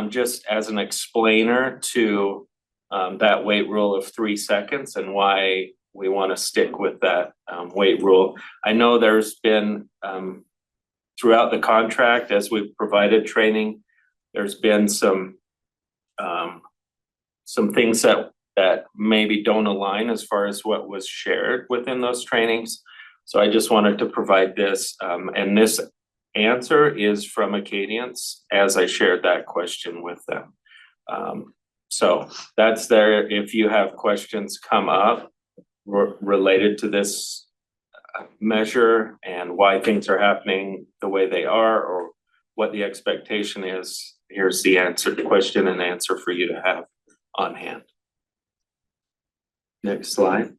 just as an explainer to that weight rule of 3 seconds and why we want to stick with that weight rule. I know there's been throughout the contract, as we've provided training, there's been some things that maybe don't align as far as what was shared within those trainings. So I just wanted to provide this, and this answer is from Acadians as I shared that question with them. So that's there. If you have questions come up related to this measure and why things are happening the way they are, or what the expectation is, here's the answer, the question and answer for you to have on hand. Next slide.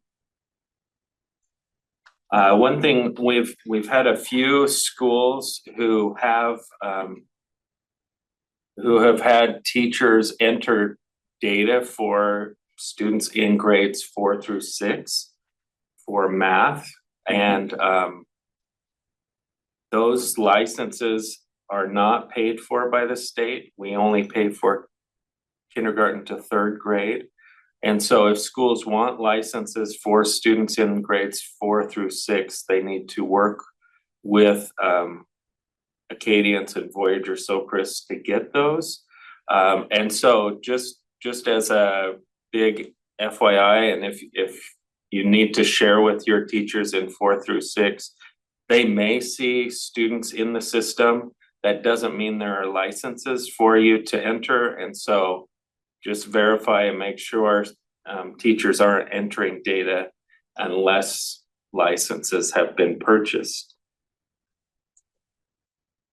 One thing, we've had a few schools who have had teachers enter data for students in grades 4 through 6 for math, and those licenses are not paid for by the state. We only pay for kindergarten to 3rd grade. And so if schools want licenses for students in grades 4 through 6, they need to work with Acadians and Voyager Sopris to get those. And so just as a big FYI, and if you need to share with your teachers in 4 through 6, they may see students in the system. That doesn't mean there are licenses for you to enter. And so just verify and make sure teachers aren't entering data unless licenses have been purchased.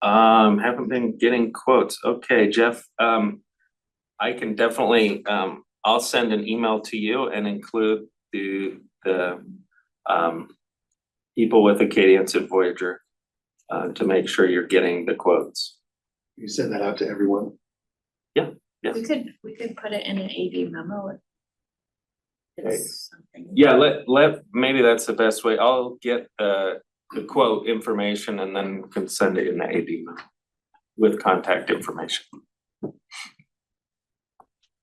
Haven't been getting quotes. Okay, Jeff, I can definitely, I'll send an email to you and include the people with Acadians and Voyager to make sure you're getting the quotes. You send that out to everyone? Yeah, yeah. We could put it in an AD memo. Okay. It's something. Yeah, maybe that's the best way. I'll get the quote information and then can send it in the AD memo with contact information.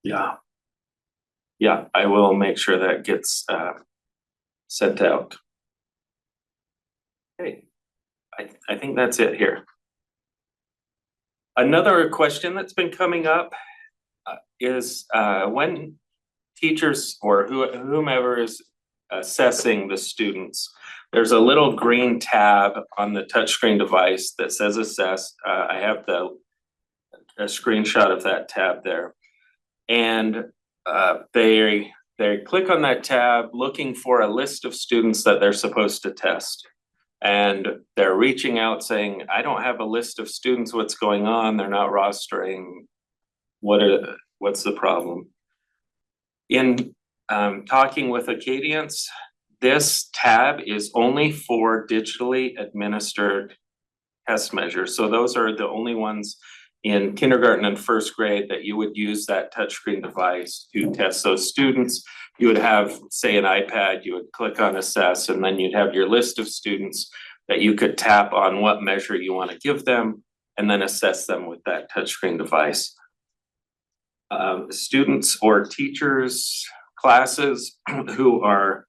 Yeah. Yeah, I will make sure that gets sent out. Okay, I think that's it here. Another question that's been coming up is when teachers or whomever is assessing the students, there's a little green tab on the touchscreen device that says assess. I have a screenshot of that tab there. And they click on that tab looking for a list of students that they're supposed to test. And they're reaching out saying, I don't have a list of students, what's going on? They're not rostering. What's the problem? In talking with Acadians, this tab is only for digitally administered test measures. So those are the only ones in kindergarten and 1st grade that you would use that touchscreen device to test those students. You would have, say, an iPad, you would click on assess, and then you'd have your list of students that you could tap on what measure you want to give them, and then assess them with that touchscreen device. Students or teachers, classes who are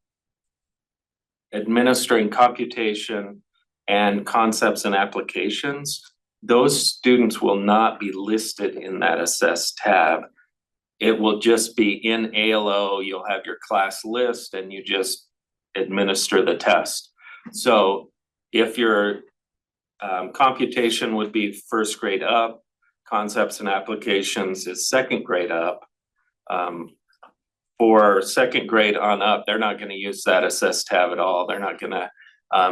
administering computation and concepts and applications, those students will not be listed in that assess tab. It will just be in ALO, you'll have your class list and you just administer the test. So if your computation would be 1st grade up, concepts and applications is 2nd grade up. For 2nd grade on up, they're not going to use that assess tab at all. They're not going to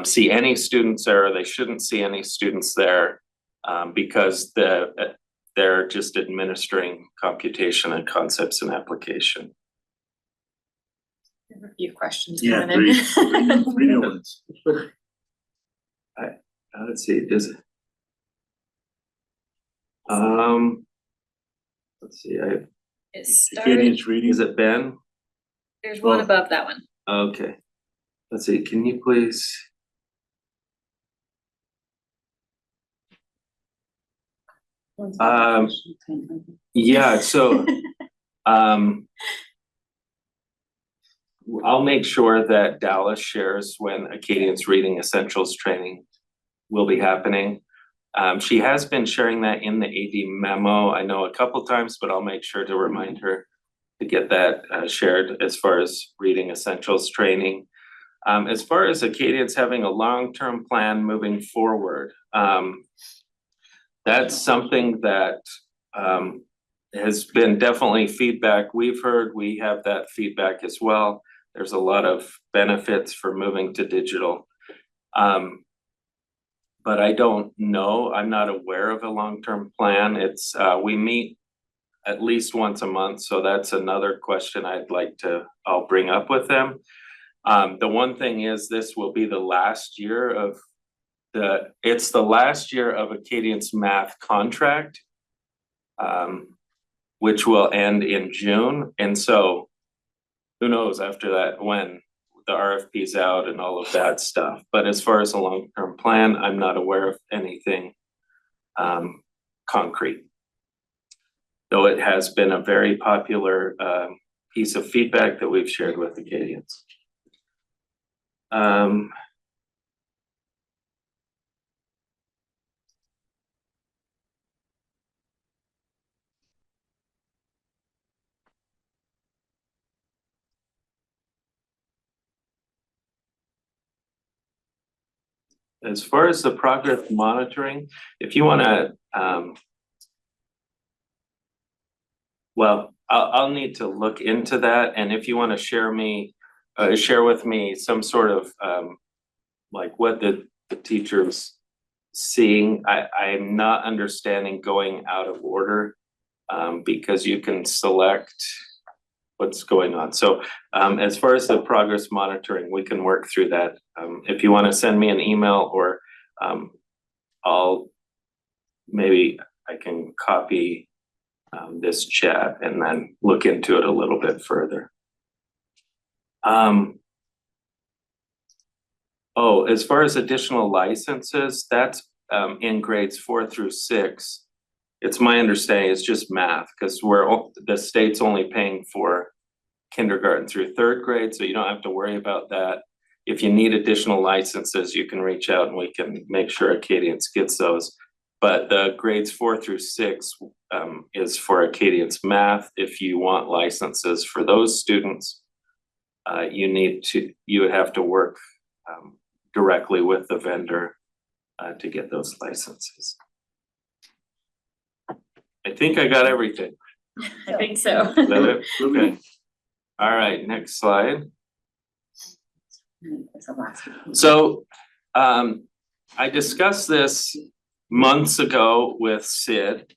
see any students there. They shouldn't see any students there because they're just administering computation and concepts and application. There are a few questions Yeah, coming in. three new ones. Let's see, is it? Let's see, It started, Acadians reading. is it Ben? there's one Well- above that one. Okay, let's see, can you please? Yeah, so I'll make sure that Dallas shares when Acadians Reading Essentials training will be happening. She has been sharing that in the AD memo, I know a couple times, but I'll make sure to remind her to get that shared as far as Reading Essentials training. As far as Acadians having a long-term plan moving forward, that's something that has been definitely feedback we've heard. We have that feedback as well. There's a lot of benefits for moving to digital. But I don't know, I'm not aware of a long-term plan. It's, we meet at least once a month, so that's another question I'll bring up with them. The one thing is, this will be the last year of it's the last year of Acadians math contract, which will end in June. And so who knows after that when the RFP's out and all of that stuff. But as far as a long-term plan, I'm not aware of anything concrete. Though it has been a very popular piece of feedback that we've shared with Acadians. As far as the progress monitoring, if you wanna, well, I'll need to look into that, and if you wanna share with me some sort of, like what the teachers seeing, I'm not understanding going out of order, because you can select what's going on. So as far as the progress monitoring, we can work through that. If you want to send me an email, or maybe I can copy this chat and then look into it a little bit further. Oh, as far as additional licenses, that's in grades 4 through 6. It's my understanding it's just math, because the state's only paying for kindergarten through 3rd grade, so you don't have to worry about that. If you need additional licenses, you can reach out and we can make sure Acadians gets those. But the grades 4 through 6 is for Acadians math. If you want licenses for those students, you would have to work directly with the vendor to get those licenses. I think I got everything. I think so. Is that it? Okay. All right, next slide. So I discussed this months ago with Sid.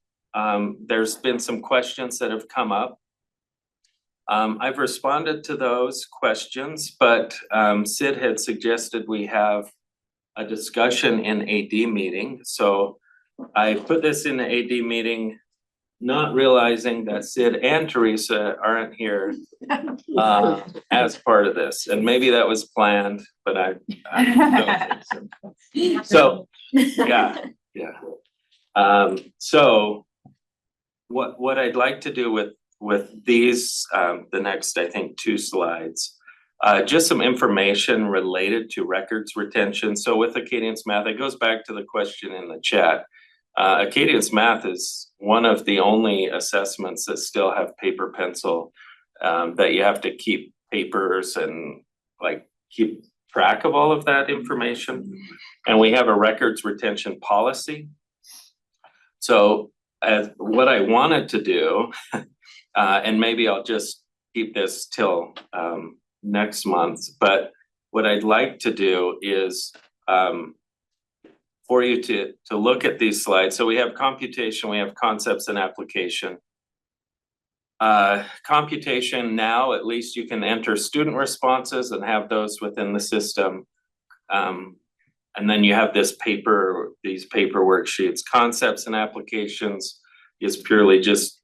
There's been some questions that have come up. I've responded to those questions, but Sid had suggested we have a discussion in AD meeting. So I put this in the AD meeting, not realizing that Sid and Teresa aren't here as part of this. And maybe that was planned, but I don't think so. So, yeah. So what I'd like to do with these, the next, I think, 2 slides, just some information related to records retention. So with Acadians Math, it goes back to the question in the chat. Acadians Math is one of the only assessments that still have paper pencil, that you have to keep papers and keep track of all of that information. And we have a records retention policy. So what I wanted to do, and maybe I'll just keep this till next month, but what I'd like to do is for you to look at these slides. So we have computation, we have concepts and application. Computation now, at least you can enter student responses and have those within the system. And then you have these paper worksheets. Concepts and applications is purely just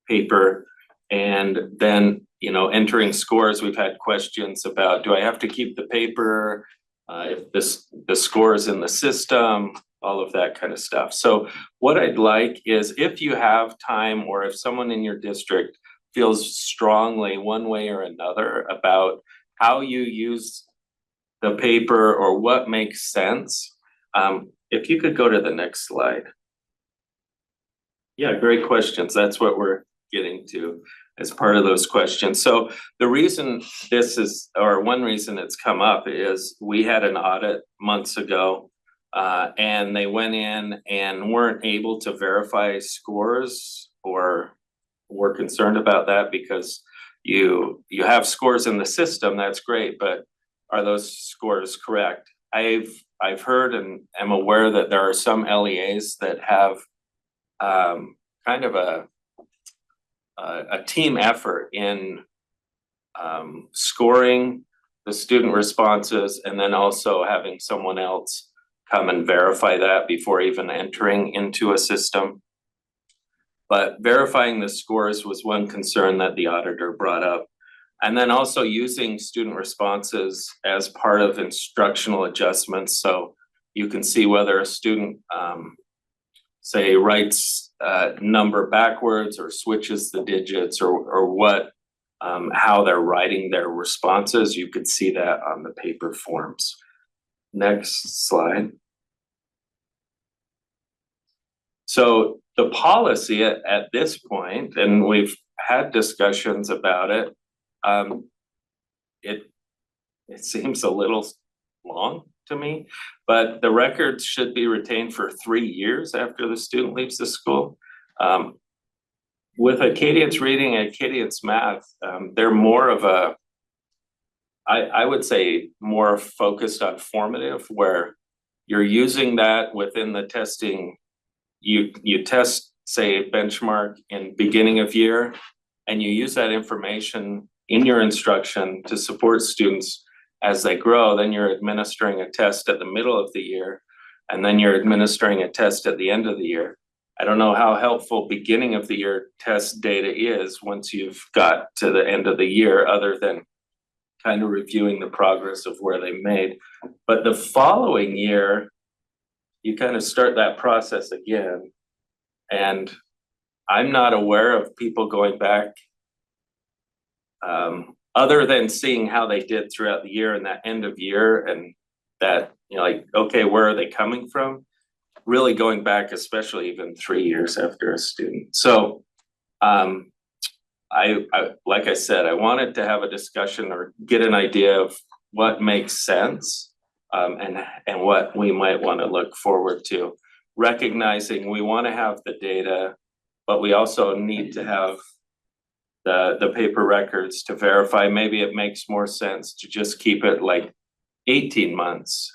paper. And then, entering scores, we've had questions about, do I have to keep the paper? If the score is in the system, all of that kind of stuff. So what I'd like is, if you have time, or if someone in your district feels strongly one way or another about how you use the paper or what makes sense. If you could go to the next slide. Yeah, great questions. That's what we're getting to as part of those questions. So the reason this is, or one reason it's come up is we had an audit months ago. And they went in and weren't able to verify scores, or were concerned about that because you have scores in the system, that's great, but are those scores correct? I've heard and am aware that there are some LEAs that have kind of a team effort in scoring the student responses and then also having someone else come and verify that before even entering into a system. But verifying the scores was one concern that the auditor brought up. And then also using student responses as part of instructional adjustments. So you can see whether a student, say, writes number backwards or switches the digits or what, how they're writing their responses. You could see that on the paper forms. Next slide. So the policy at this point, and we've had discussions about it, it seems a little long to me, but the records should be retained for 3 years after the student leaves the school. With Acadians Reading and Acadians Math, they're more of a, I would say, more focused on formative, where you're using that within the testing. You test, say, benchmark in beginning of year, and you use that information in your instruction to support students as they grow. Then you're administering a test at the middle of the year, and then you're administering a test at the end of the year. I don't know how helpful beginning of the year test data is once you've got to the end of the year, other than kind of reviewing the progress of where they made. But the following year, you kind of start that process again. And I'm not aware of people going back, other than seeing how they did throughout the year and that end of year, and that, you know, like, okay, where are they coming from? Really going back, especially even 3 years after a student. So I like I said, I wanted to have a discussion or get an idea of what makes sense, and what we might want to look forward to, recognizing we want to have the data, but we also need to have the paper records to verify. Maybe it makes more sense to just keep it like 18 months.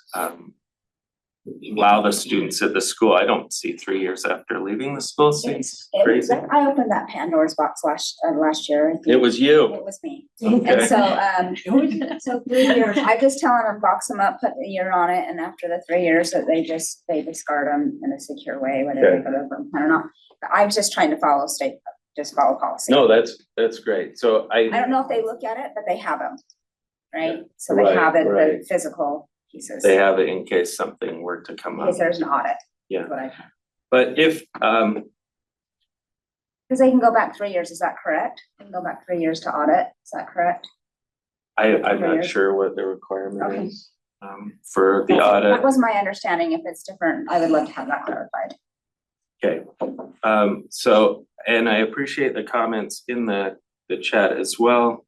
Allow the students at the school. I don't see 3 years after leaving the school. Seems crazy. I opened that Pandora's box last year. It was you. It was me. Okay. And so 3 years, I just tell them to box them up, put the year on it, and after the 3 years that they discard them in a secure way, whether they put them, I don't know. I was just trying to follow follow policy. No, that's great. So I don't know if they look at it, but they have them, right? Yeah. So they Right, have it, right. the physical pieces. they have it in case something were to come up. Because there's an audit. Yeah. But But if, because they can go back 3 years, is that correct? They can go back 3 years to audit, is that correct? I'm 3 not years. sure what the requirement Okay. is, for the That audit. was my understanding. If it's different, I would love to have that clarified. Okay, so, and I appreciate the comments in the chat as well.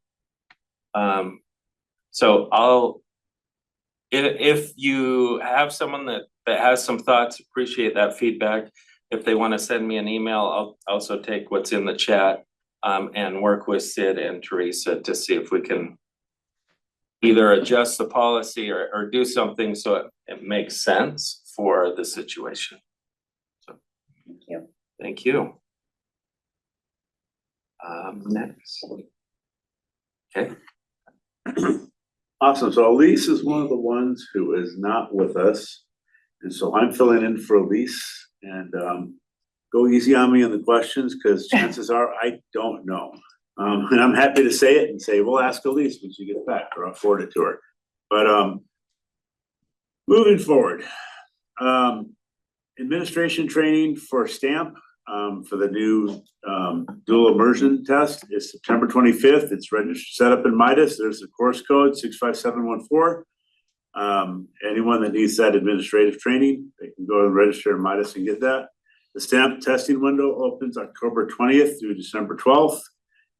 So if you have someone that has some thoughts, appreciate that feedback. If they want to send me an email, I'll also take what's in the chat, and work with Sid and Teresa to see if we can either adjust the policy or do something so it makes sense for the situation. Thank you. Thank you. Next. Okay. Awesome. So Elise is one of the ones who is not with us. And so I'm filling in for Elise, and go easy on me on the questions, because chances are I don't know. And I'm happy to say it and say, we'll ask Elise when she gets back, or I'll forward it to her. But moving forward, administration training for STAMP for the new dual immersion test is September 25th. It's registered, set up in Midas. There's the course code 65714. Anyone that needs that administrative training, they can go and register in Midas and get that. The stamp testing window opens October 20th through December 12th.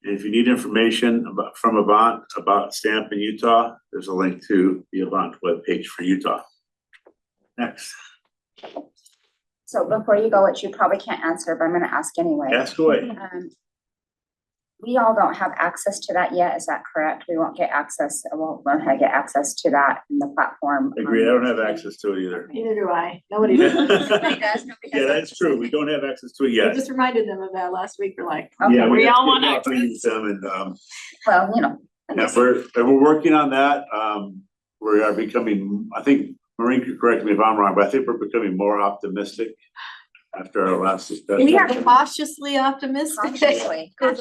And if you need information from Avant about stamp in Utah, there's a link to the Avant webpage for Utah. Next. So before you go, which you probably can't answer, but I'm gonna ask anyway. Ask away. We all don't have access to that yet, is that correct? We won't get access, won't learn how to get access to that in the platform. Agree, I don't have access to it either. Neither do I. Nobody does. Nobody does, nobody Yeah, has that's access. true. We don't have access to it We yet. just reminded them of that last week. We're like, Okay. Yeah, we have all to want get out access. with them and, Well, you know. I yeah, guess- we're working on that. We are becoming, I think, Maureen could correct me if I'm wrong, but I think we're becoming more optimistic after our last discussion. We are cautiously optimistic. Consciously. For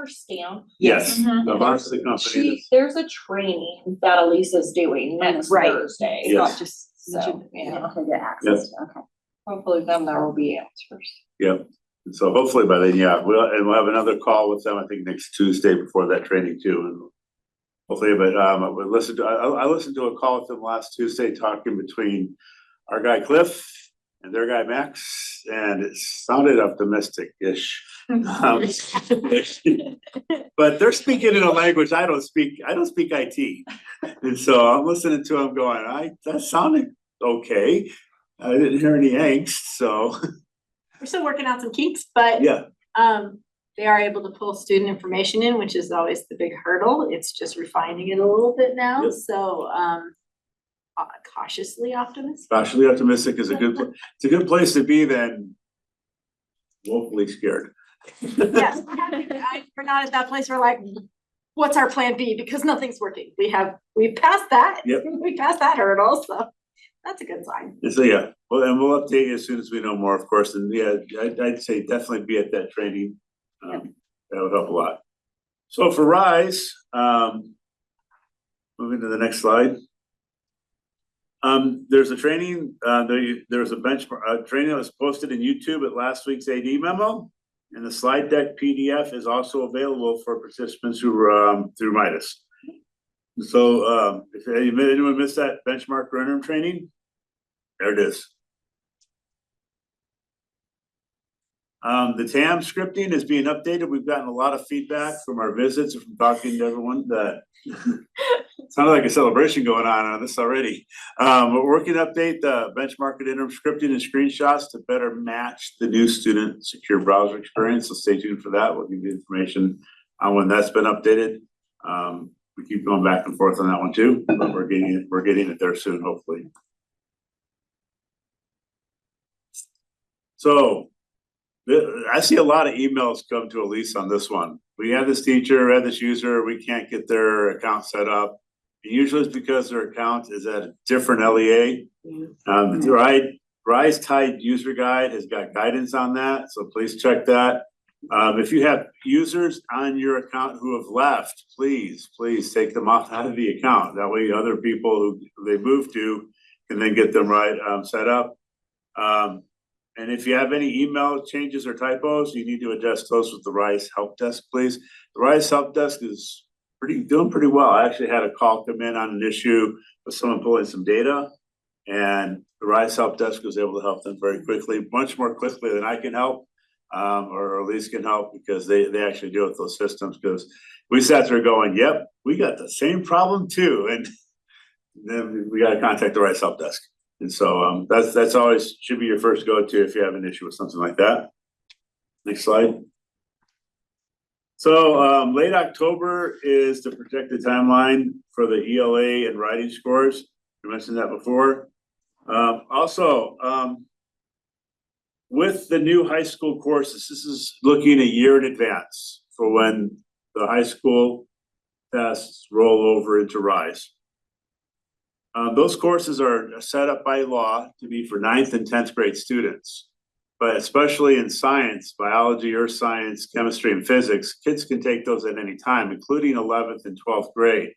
stamp. Yes, Mhm. Avant's the company. There's a training that Elisa's doing next Right. Thursday. Yes. Not just, so, yeah, To get access, okay. hopefully then there will be answers. Yep. And so hopefully by then, yeah, we'll have another call with them, I think next Tuesday before that training too. And hopefully, but I listened to a call with them last Tuesday talking between our guy Cliff and their guy Max, and it sounded optimistic-ish. But they're speaking in a language I don't speak IT. And so I'm listening to them going, that sounded okay. I didn't hear any angst, so We're still working out some kinks, but yeah. they are able to pull student information in, which is always the big hurdle. It's just refining it a little bit now, Yep. so cautiously optimistic. Cautiously optimistic is it's a good place to be than woefully scared. Yes, we're not at that place where like, what's our plan B? Because nothing's working. We passed that. Yep. We passed that hurdle, so that's a good sign. And so, yeah, well, and we'll update you as soon as we know more, of course, and yeah, I'd say definitely be at that training. That would help a lot. So for Rise, moving to the next slide. There's a training, there was a benchmark, training that was posted in YouTube at last week's AD memo. And the slide deck PDF is also available for participants who were through Midas. So if anyone missed that benchmark or interim training, there it is. The TAM scripting is being updated. We've gotten a lot of feedback from our visits and from talking to everyone that sounded like a celebration going on this already. We're working to update the benchmark and interim scripting and screenshots to better match the new student secure browser experience. So stay tuned for that. We'll give you information on when that's been updated. We keep going back and forth on that one too, but we're getting it there soon, hopefully. So I see a lot of emails come to Elise on this one. We have this teacher, we have this user, we can't get their account set up. And usually it's because their account is at a different LEA. The Rise Tide user guide has got guidance on that, so please check that. If you have users on your account who have left, please take them off out of the account. That way other people who they move to can then get them set up. And if you have any email changes or typos, you need to adjust those with the Rise Help Desk, please. The Rise Help Desk is doing pretty well. I actually had a call come in on an issue with someone pulling some data, and the Rise Help Desk was able to help them very quickly, much more quickly than I can help, or Elise can help, because they actually deal with those systems. Because we sat there going, yep, we got the same problem too, and then we got to contact the Rise Help Desk. And so that's always should be your first go-to if you have an issue with something like that. Next slide. So late October is the projected timeline for the ELA and writing scores. I mentioned that before. With the new high school courses, this is looking a year in advance for when the high school tests roll over into Rise. Those courses are set up by law to be for 9th and 10th grade students, but especially in science, biology, earth science, chemistry, and physics, kids can take those at any time, including 11th and 12th grade.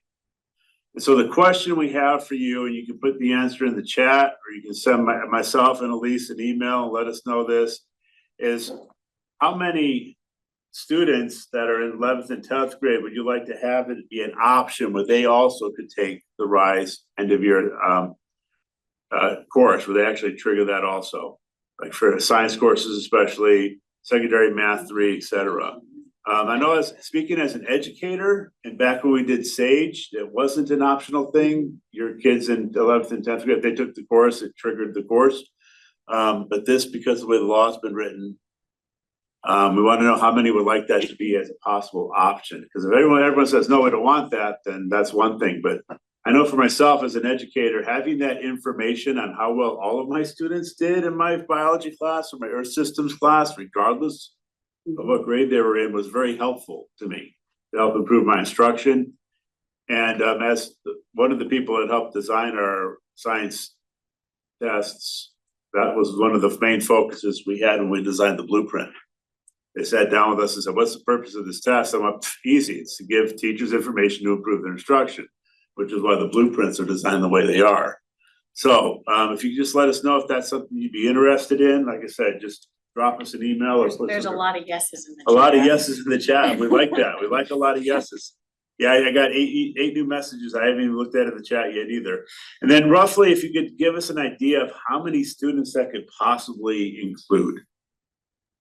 And so the question we have for you, and you can put the answer in the chat, or you can send myself and Elise an email and let us know this, is how many students that are in 11th and 10th grade would you like to have it be an option where they also could take the RISE end of year course, where they actually trigger that also, like for science courses, especially secondary math 3, etc. I know as speaking as an educator, and back when we did SAGE, it wasn't an optional thing. Your kids in 11th and 10th grade, if they took the course, it triggered the course. But this, because of the way the law has been written, we want to know how many would like that to be as a possible option. Because if everyone says, no, we don't want that, then that's one thing. But I know for myself as an educator, having that information on how well all of my students did in my biology class or my earth systems class, regardless of what grade they were in, was very helpful to me to help improve my instruction. And as one of the people that helped design our science tests, that was one of the main focuses we had when we designed the blueprint. They sat down with us and said, what's the purpose of this test? I'm up, easy. It's to give teachers information to improve their instruction, which is why the blueprints are designed the way they are. So if you just let us know if that's something you'd be interested in, like I said, just drop us an email or put There's a some- lot of yeses in the a lot of chat. yeses in the chat. We like that. We like a lot of yeses. Yeah, I got eight new messages. I haven't even looked at in the chat yet either. And then roughly, if you could give us an idea of how many students that could possibly include,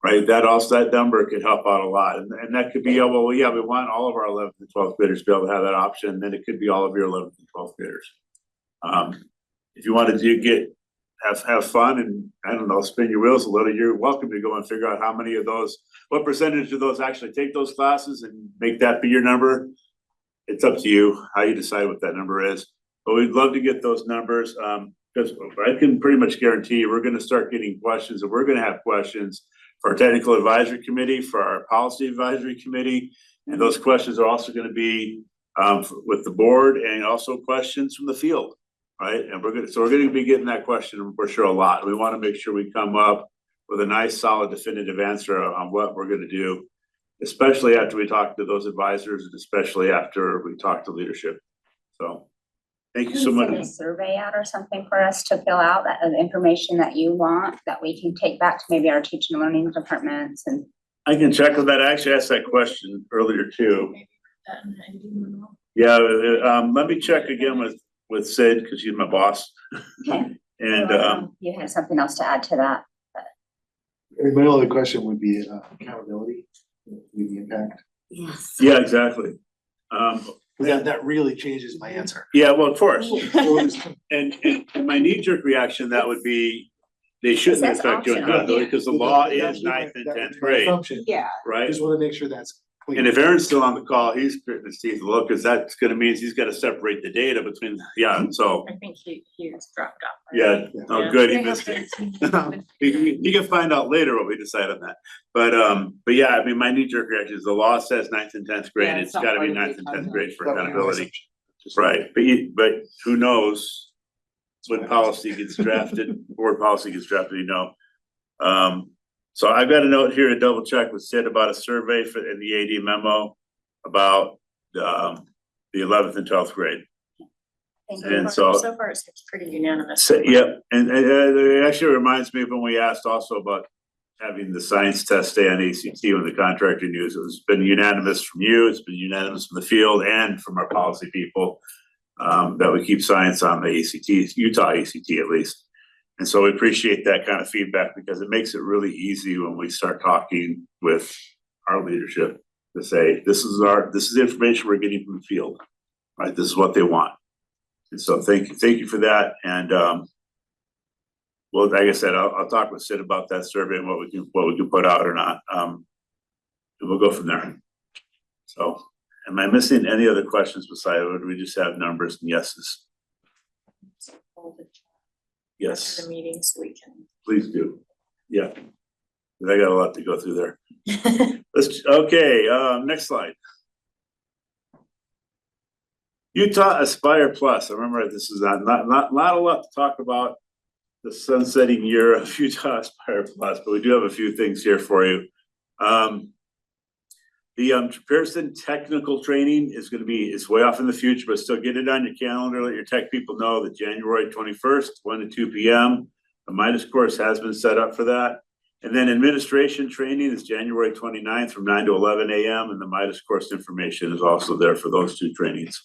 right? That number could help out a lot. And that could be, oh, well, yeah, we want all of our 11th and 12th graders to be able to have that option. Then it could be all of your 11th and 12th graders. If you wanted to have fun and, I don't know, spin your wheels a little, you're welcome to go and figure out how many of those, what percentage of those actually take those classes and make that be your number. It's up to you how you decide what that number is. But we'd love to get those numbers because I can pretty much guarantee you we're going to start getting questions, and we're going to have questions for our technical advisory committee, for our policy advisory committee. And those questions are also going to be with the board and also questions from the field. Right, and we're going to be getting that question for sure a lot. We want to make sure we come up with a nice, solid, definitive answer on what we're going to do, especially after we talk to those advisors, and especially after we talk to leadership. So, thank you so much. Send a survey out or something for us to fill out that the information that you want that we can take back to maybe our teaching and learning departments and. I can check on that. I actually asked that question earlier too. Yeah, let me check again with Sid, because he's my boss. Okay. And You had something else to add to that. My only question would be accountability, the impact. Yes. yeah, exactly. That really changes my answer. Yeah, well, of course. And my knee-jerk reaction, that would be, they shouldn't It says affect your optional. accountability, because the law That is would be my- 9th and that would 10th be my grade, assumption. Yeah. I right? just wanna make sure that's clear. And if Aaron's still on the call, he's gritting his teeth a little, because that's gonna mean he's gotta separate the data between, so, I think he was dropped off. yeah, oh, Yeah. good, he missed it. He can find out later what we decide on that, but yeah, I mean, my knee-jerk reaction is the law says 9th and 10th grade, Yeah, it's it's not gotta be part of 9th the and 10th grade for That would be my accountability, assumption. Just- right, but who knows? When policy gets drafted, board policy gets drafted, so I've got a note here to double check with Sid about a survey in the AD memo about the 11th and 12th grade. Thank you. And so, So far, it's pretty unanimous. yep, and it actually reminds me of when we asked also about having the science test stay on ACT when the contractor used it. It's been unanimous from you, it's been unanimous from the field and from our policy people that we keep science on the ACT, Utah ACT at least. And so we appreciate that kind of feedback, because it makes it really easy when we start talking with our leadership to say, this is the information we're getting from the field, right? This is what they want. And so thank you for that. And well, like I said, I'll talk with Sid about that survey and what we can put out or not. And we'll go from there. So, am I missing any other questions besides, or do we just have numbers and yeses? Yes. The meeting, so we can. Please do. Yeah. I got a lot to go through there. Okay, next slide. Utah Aspire Plus. I remember this is not a lot to talk about the sunsetting year of Utah Aspire Plus, but we do have a few things here for you. The Pearson technical training is going to be, it's way off in the future, but still get it on your calendar. Let your tech people know that January 21st, 1 to 2 p.m. The Midas course has been set up for that. And then administration training is January 29th from 9 to 11 a.m. and the Midas course information is also there for those two trainings.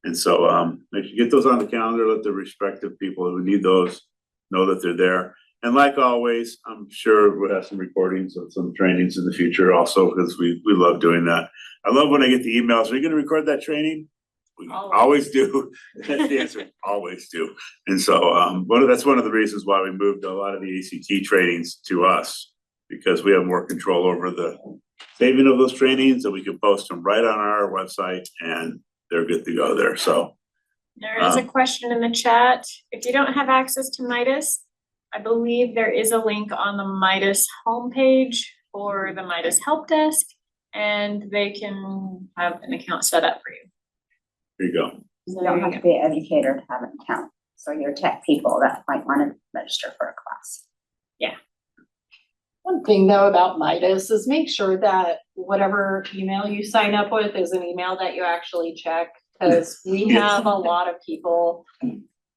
And so make sure you get those on the calendar, let the respective people who need those know that they're there. And like always, I'm sure we'll have some recordings of some trainings in the future also, because we love doing that. I love when I get the emails, are you gonna record that training? We always do. That's the answer, always do. And so that's one of the reasons why we moved a lot of the ACT trainings to us, because we have more control over the saving of those trainings, and we can post them right on our website and they're good to go there, so. There is a question in the chat. If you don't have access to Midas, I believe there is a link on the Midas homepage for the Midas help desk, and they can have an account set up for you. There you go. You don't have to be an educator to have an account, so your tech people that might want to register for a class. One thing though about Midas is make sure that whatever email you sign up with is an email that you actually check. Cause we have a lot of people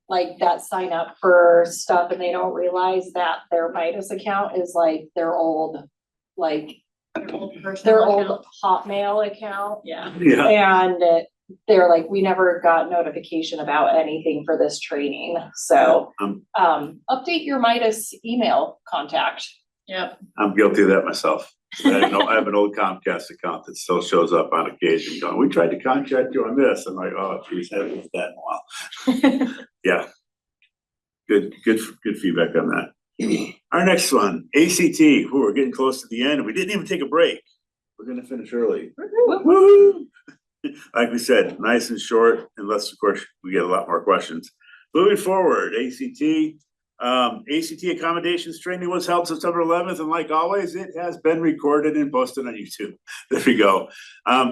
like that sign up for stuff and they don't realize that their Midas account is like their old, like their old Hotmail account. Yeah. Yeah, And they're like, we never got notification about anything for this training. So update your Midas email contact. Yep. I'm guilty of that myself. I have an old Comcast account that still shows up on occasion going, we tried to contact you on this. I'm like, oh geez, I haven't done that in a while. Yeah. Good feedback on that. Our next one, ACT. Ooh, we're getting close to the end. We didn't even take a break. We're gonna finish early. Woo-hoo. Like we said, nice and short, unless of course we get a lot more questions. Moving forward, ACT. ACT accommodations training was held September 11th, and like always, it has been recorded and posted on YouTube. There we go.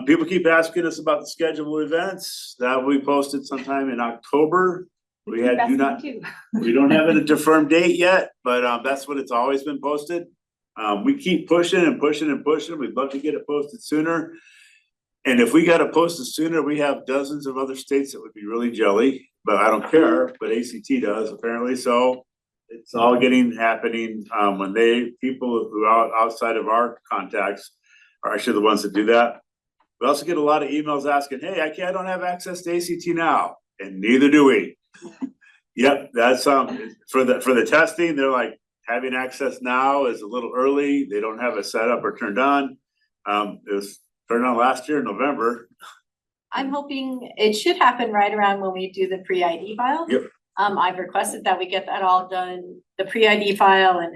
People keep asking us about the schedule of events that we posted sometime in October. We don't have a confirmed date yet, but that's what it's always been posted. We keep pushing and pushing and pushing. We'd love to get it posted sooner. And if we got it posted sooner, we have dozens of other states that would be really jelly, but I don't care, but ACT does apparently. So it's all happening when people who are outside of our contacts are actually the ones that do that. We also get a lot of emails asking, hey, I don't have access to ACT now, and neither do we. Yep, that's for the testing, they're like, having access now is a little early. They don't have it set up or turned on. It was turned on last year in November. I'm hoping it should happen right around when we do the pre-ID file. Yep. I've requested that we get that all done, the pre-ID file and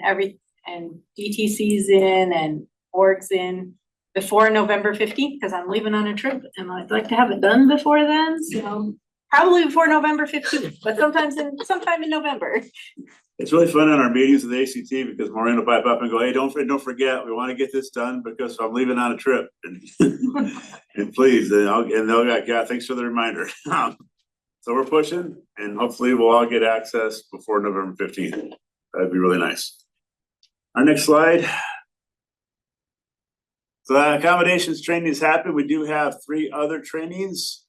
DTC's in and orgs in before November 15th, because I'm leaving on a trip and I'd like to have it done before then. So probably before November 15th, but sometime in November. It's really fun in our meetings with ACT because Maureen will pipe up and go, hey, don't forget, we want to get this done because I'm leaving on a trip. And please, they'll go, yeah, thanks for the reminder. So we're pushing and hopefully we'll all get access before November 15th. That'd be really nice. Our next slide. So that accommodations training is happening. We do have 3 other trainings.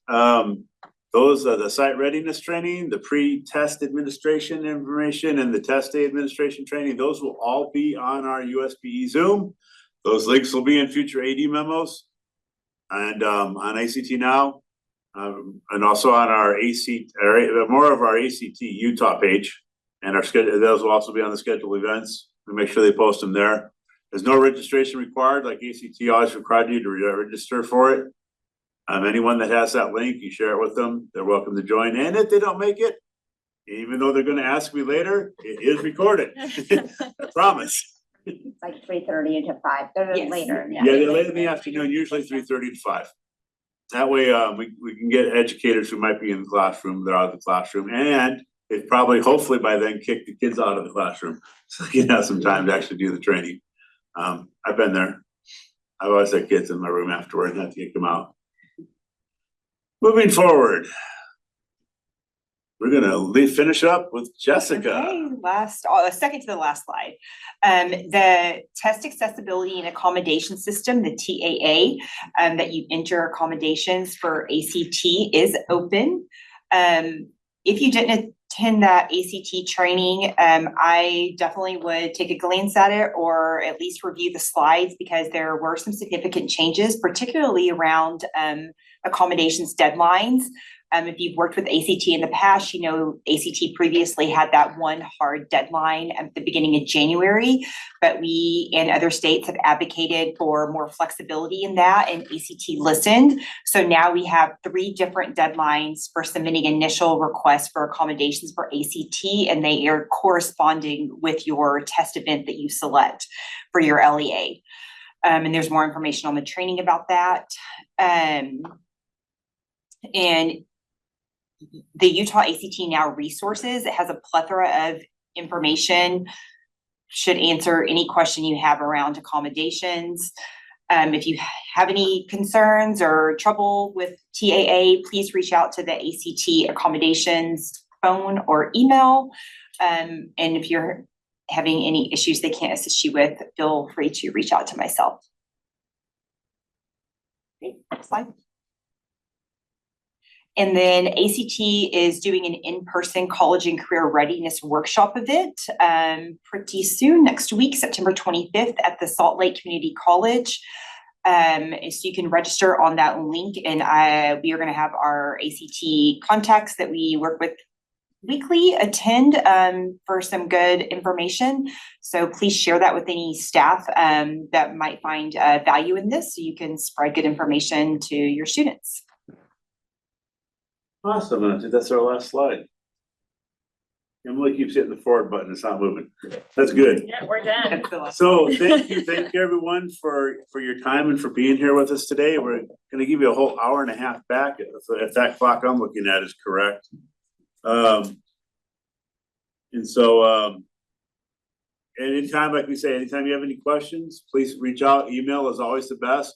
Those are the site readiness training, the pre-test administration information, and the test day administration training. Those will all be on our USBE Zoom. Those links will be in future AD memos and on ACT Now, and also on our more of our ACT Utah page. And our schedule, those will also be on the scheduled events. We make sure they post them there. There's no registration required, like ACT always required you to register for it. Anyone that has that link, you share it with them, they're welcome to join. And if they don't make it, even though they're gonna ask me later, it is recorded. I promise. It's like 3:30 to 5, they're Yes. later. Yeah, they're late in the afternoon, usually 3:30 to 5. That way, we can get educators who might be in the classroom, they're out of the classroom, and it probably, hopefully by then, kick the kids out of the classroom. So you have some time to actually do the training. I've been there. I've always had kids in my room afterward and have to kick them out. Moving forward, we're gonna finish up with Jessica. Okay, second to the last slide. The test accessibility and accommodation system, the TAA, that you enter accommodations for ACT is open. If you didn't attend that ACT training, I definitely would take a glance at it or at least review the slides because there were some significant changes, particularly around accommodations deadlines. If you've worked with ACT in the past, you know ACT previously had that one hard deadline at the beginning of January, but we and other states have advocated for more flexibility in that, and ACT listened. So now we have 3 different deadlines for submitting initial requests for accommodations for ACT, and they are corresponding with your test event that you select for your LEA. And there's more information on the training about that. And the Utah ACT Now resources, it has a plethora of information, should answer any question you have around accommodations. If you have any concerns or trouble with TAA, please reach out to the ACT accommodations phone or email. And if you're having any issues they can't assist you with, feel free to reach out to myself. Okay, next slide. And then ACT is doing an in-person college and career readiness workshop event pretty soon, next week, September 25th at the Salt Lake Community College. So you can register on that link, and we are going to have our ACT contacts that we work with weekly attend for some good information. So please share that with any staff that might find value in this, so you can spread good information to your students. Awesome, and I think that's our last slide. Emily keeps hitting the forward button, it's not moving. That's good. Yeah, we're done. So thank you everyone for your time and for being here with us today. We're gonna give you a whole hour and a half back if that clock I'm looking at is correct. And so anytime, like we say, anytime you have any questions, please reach out. Email is always the best.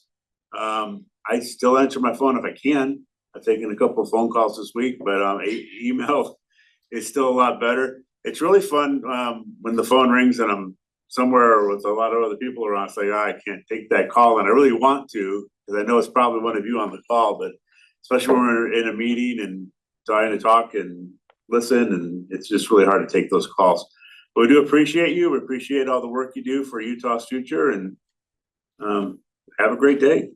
I still answer my phone if I can. I've taken a couple of phone calls this week, but email is still a lot better. It's really fun when the phone rings and I'm somewhere with a lot of other people around. It's like, I can't take that call, and I really want to, because I know it's probably one of you on the call, but especially when we're in a meeting and trying to talk and listen, and it's just really hard to take those calls. But we do appreciate you. We appreciate all the work you do for Utah's future, and have a great day.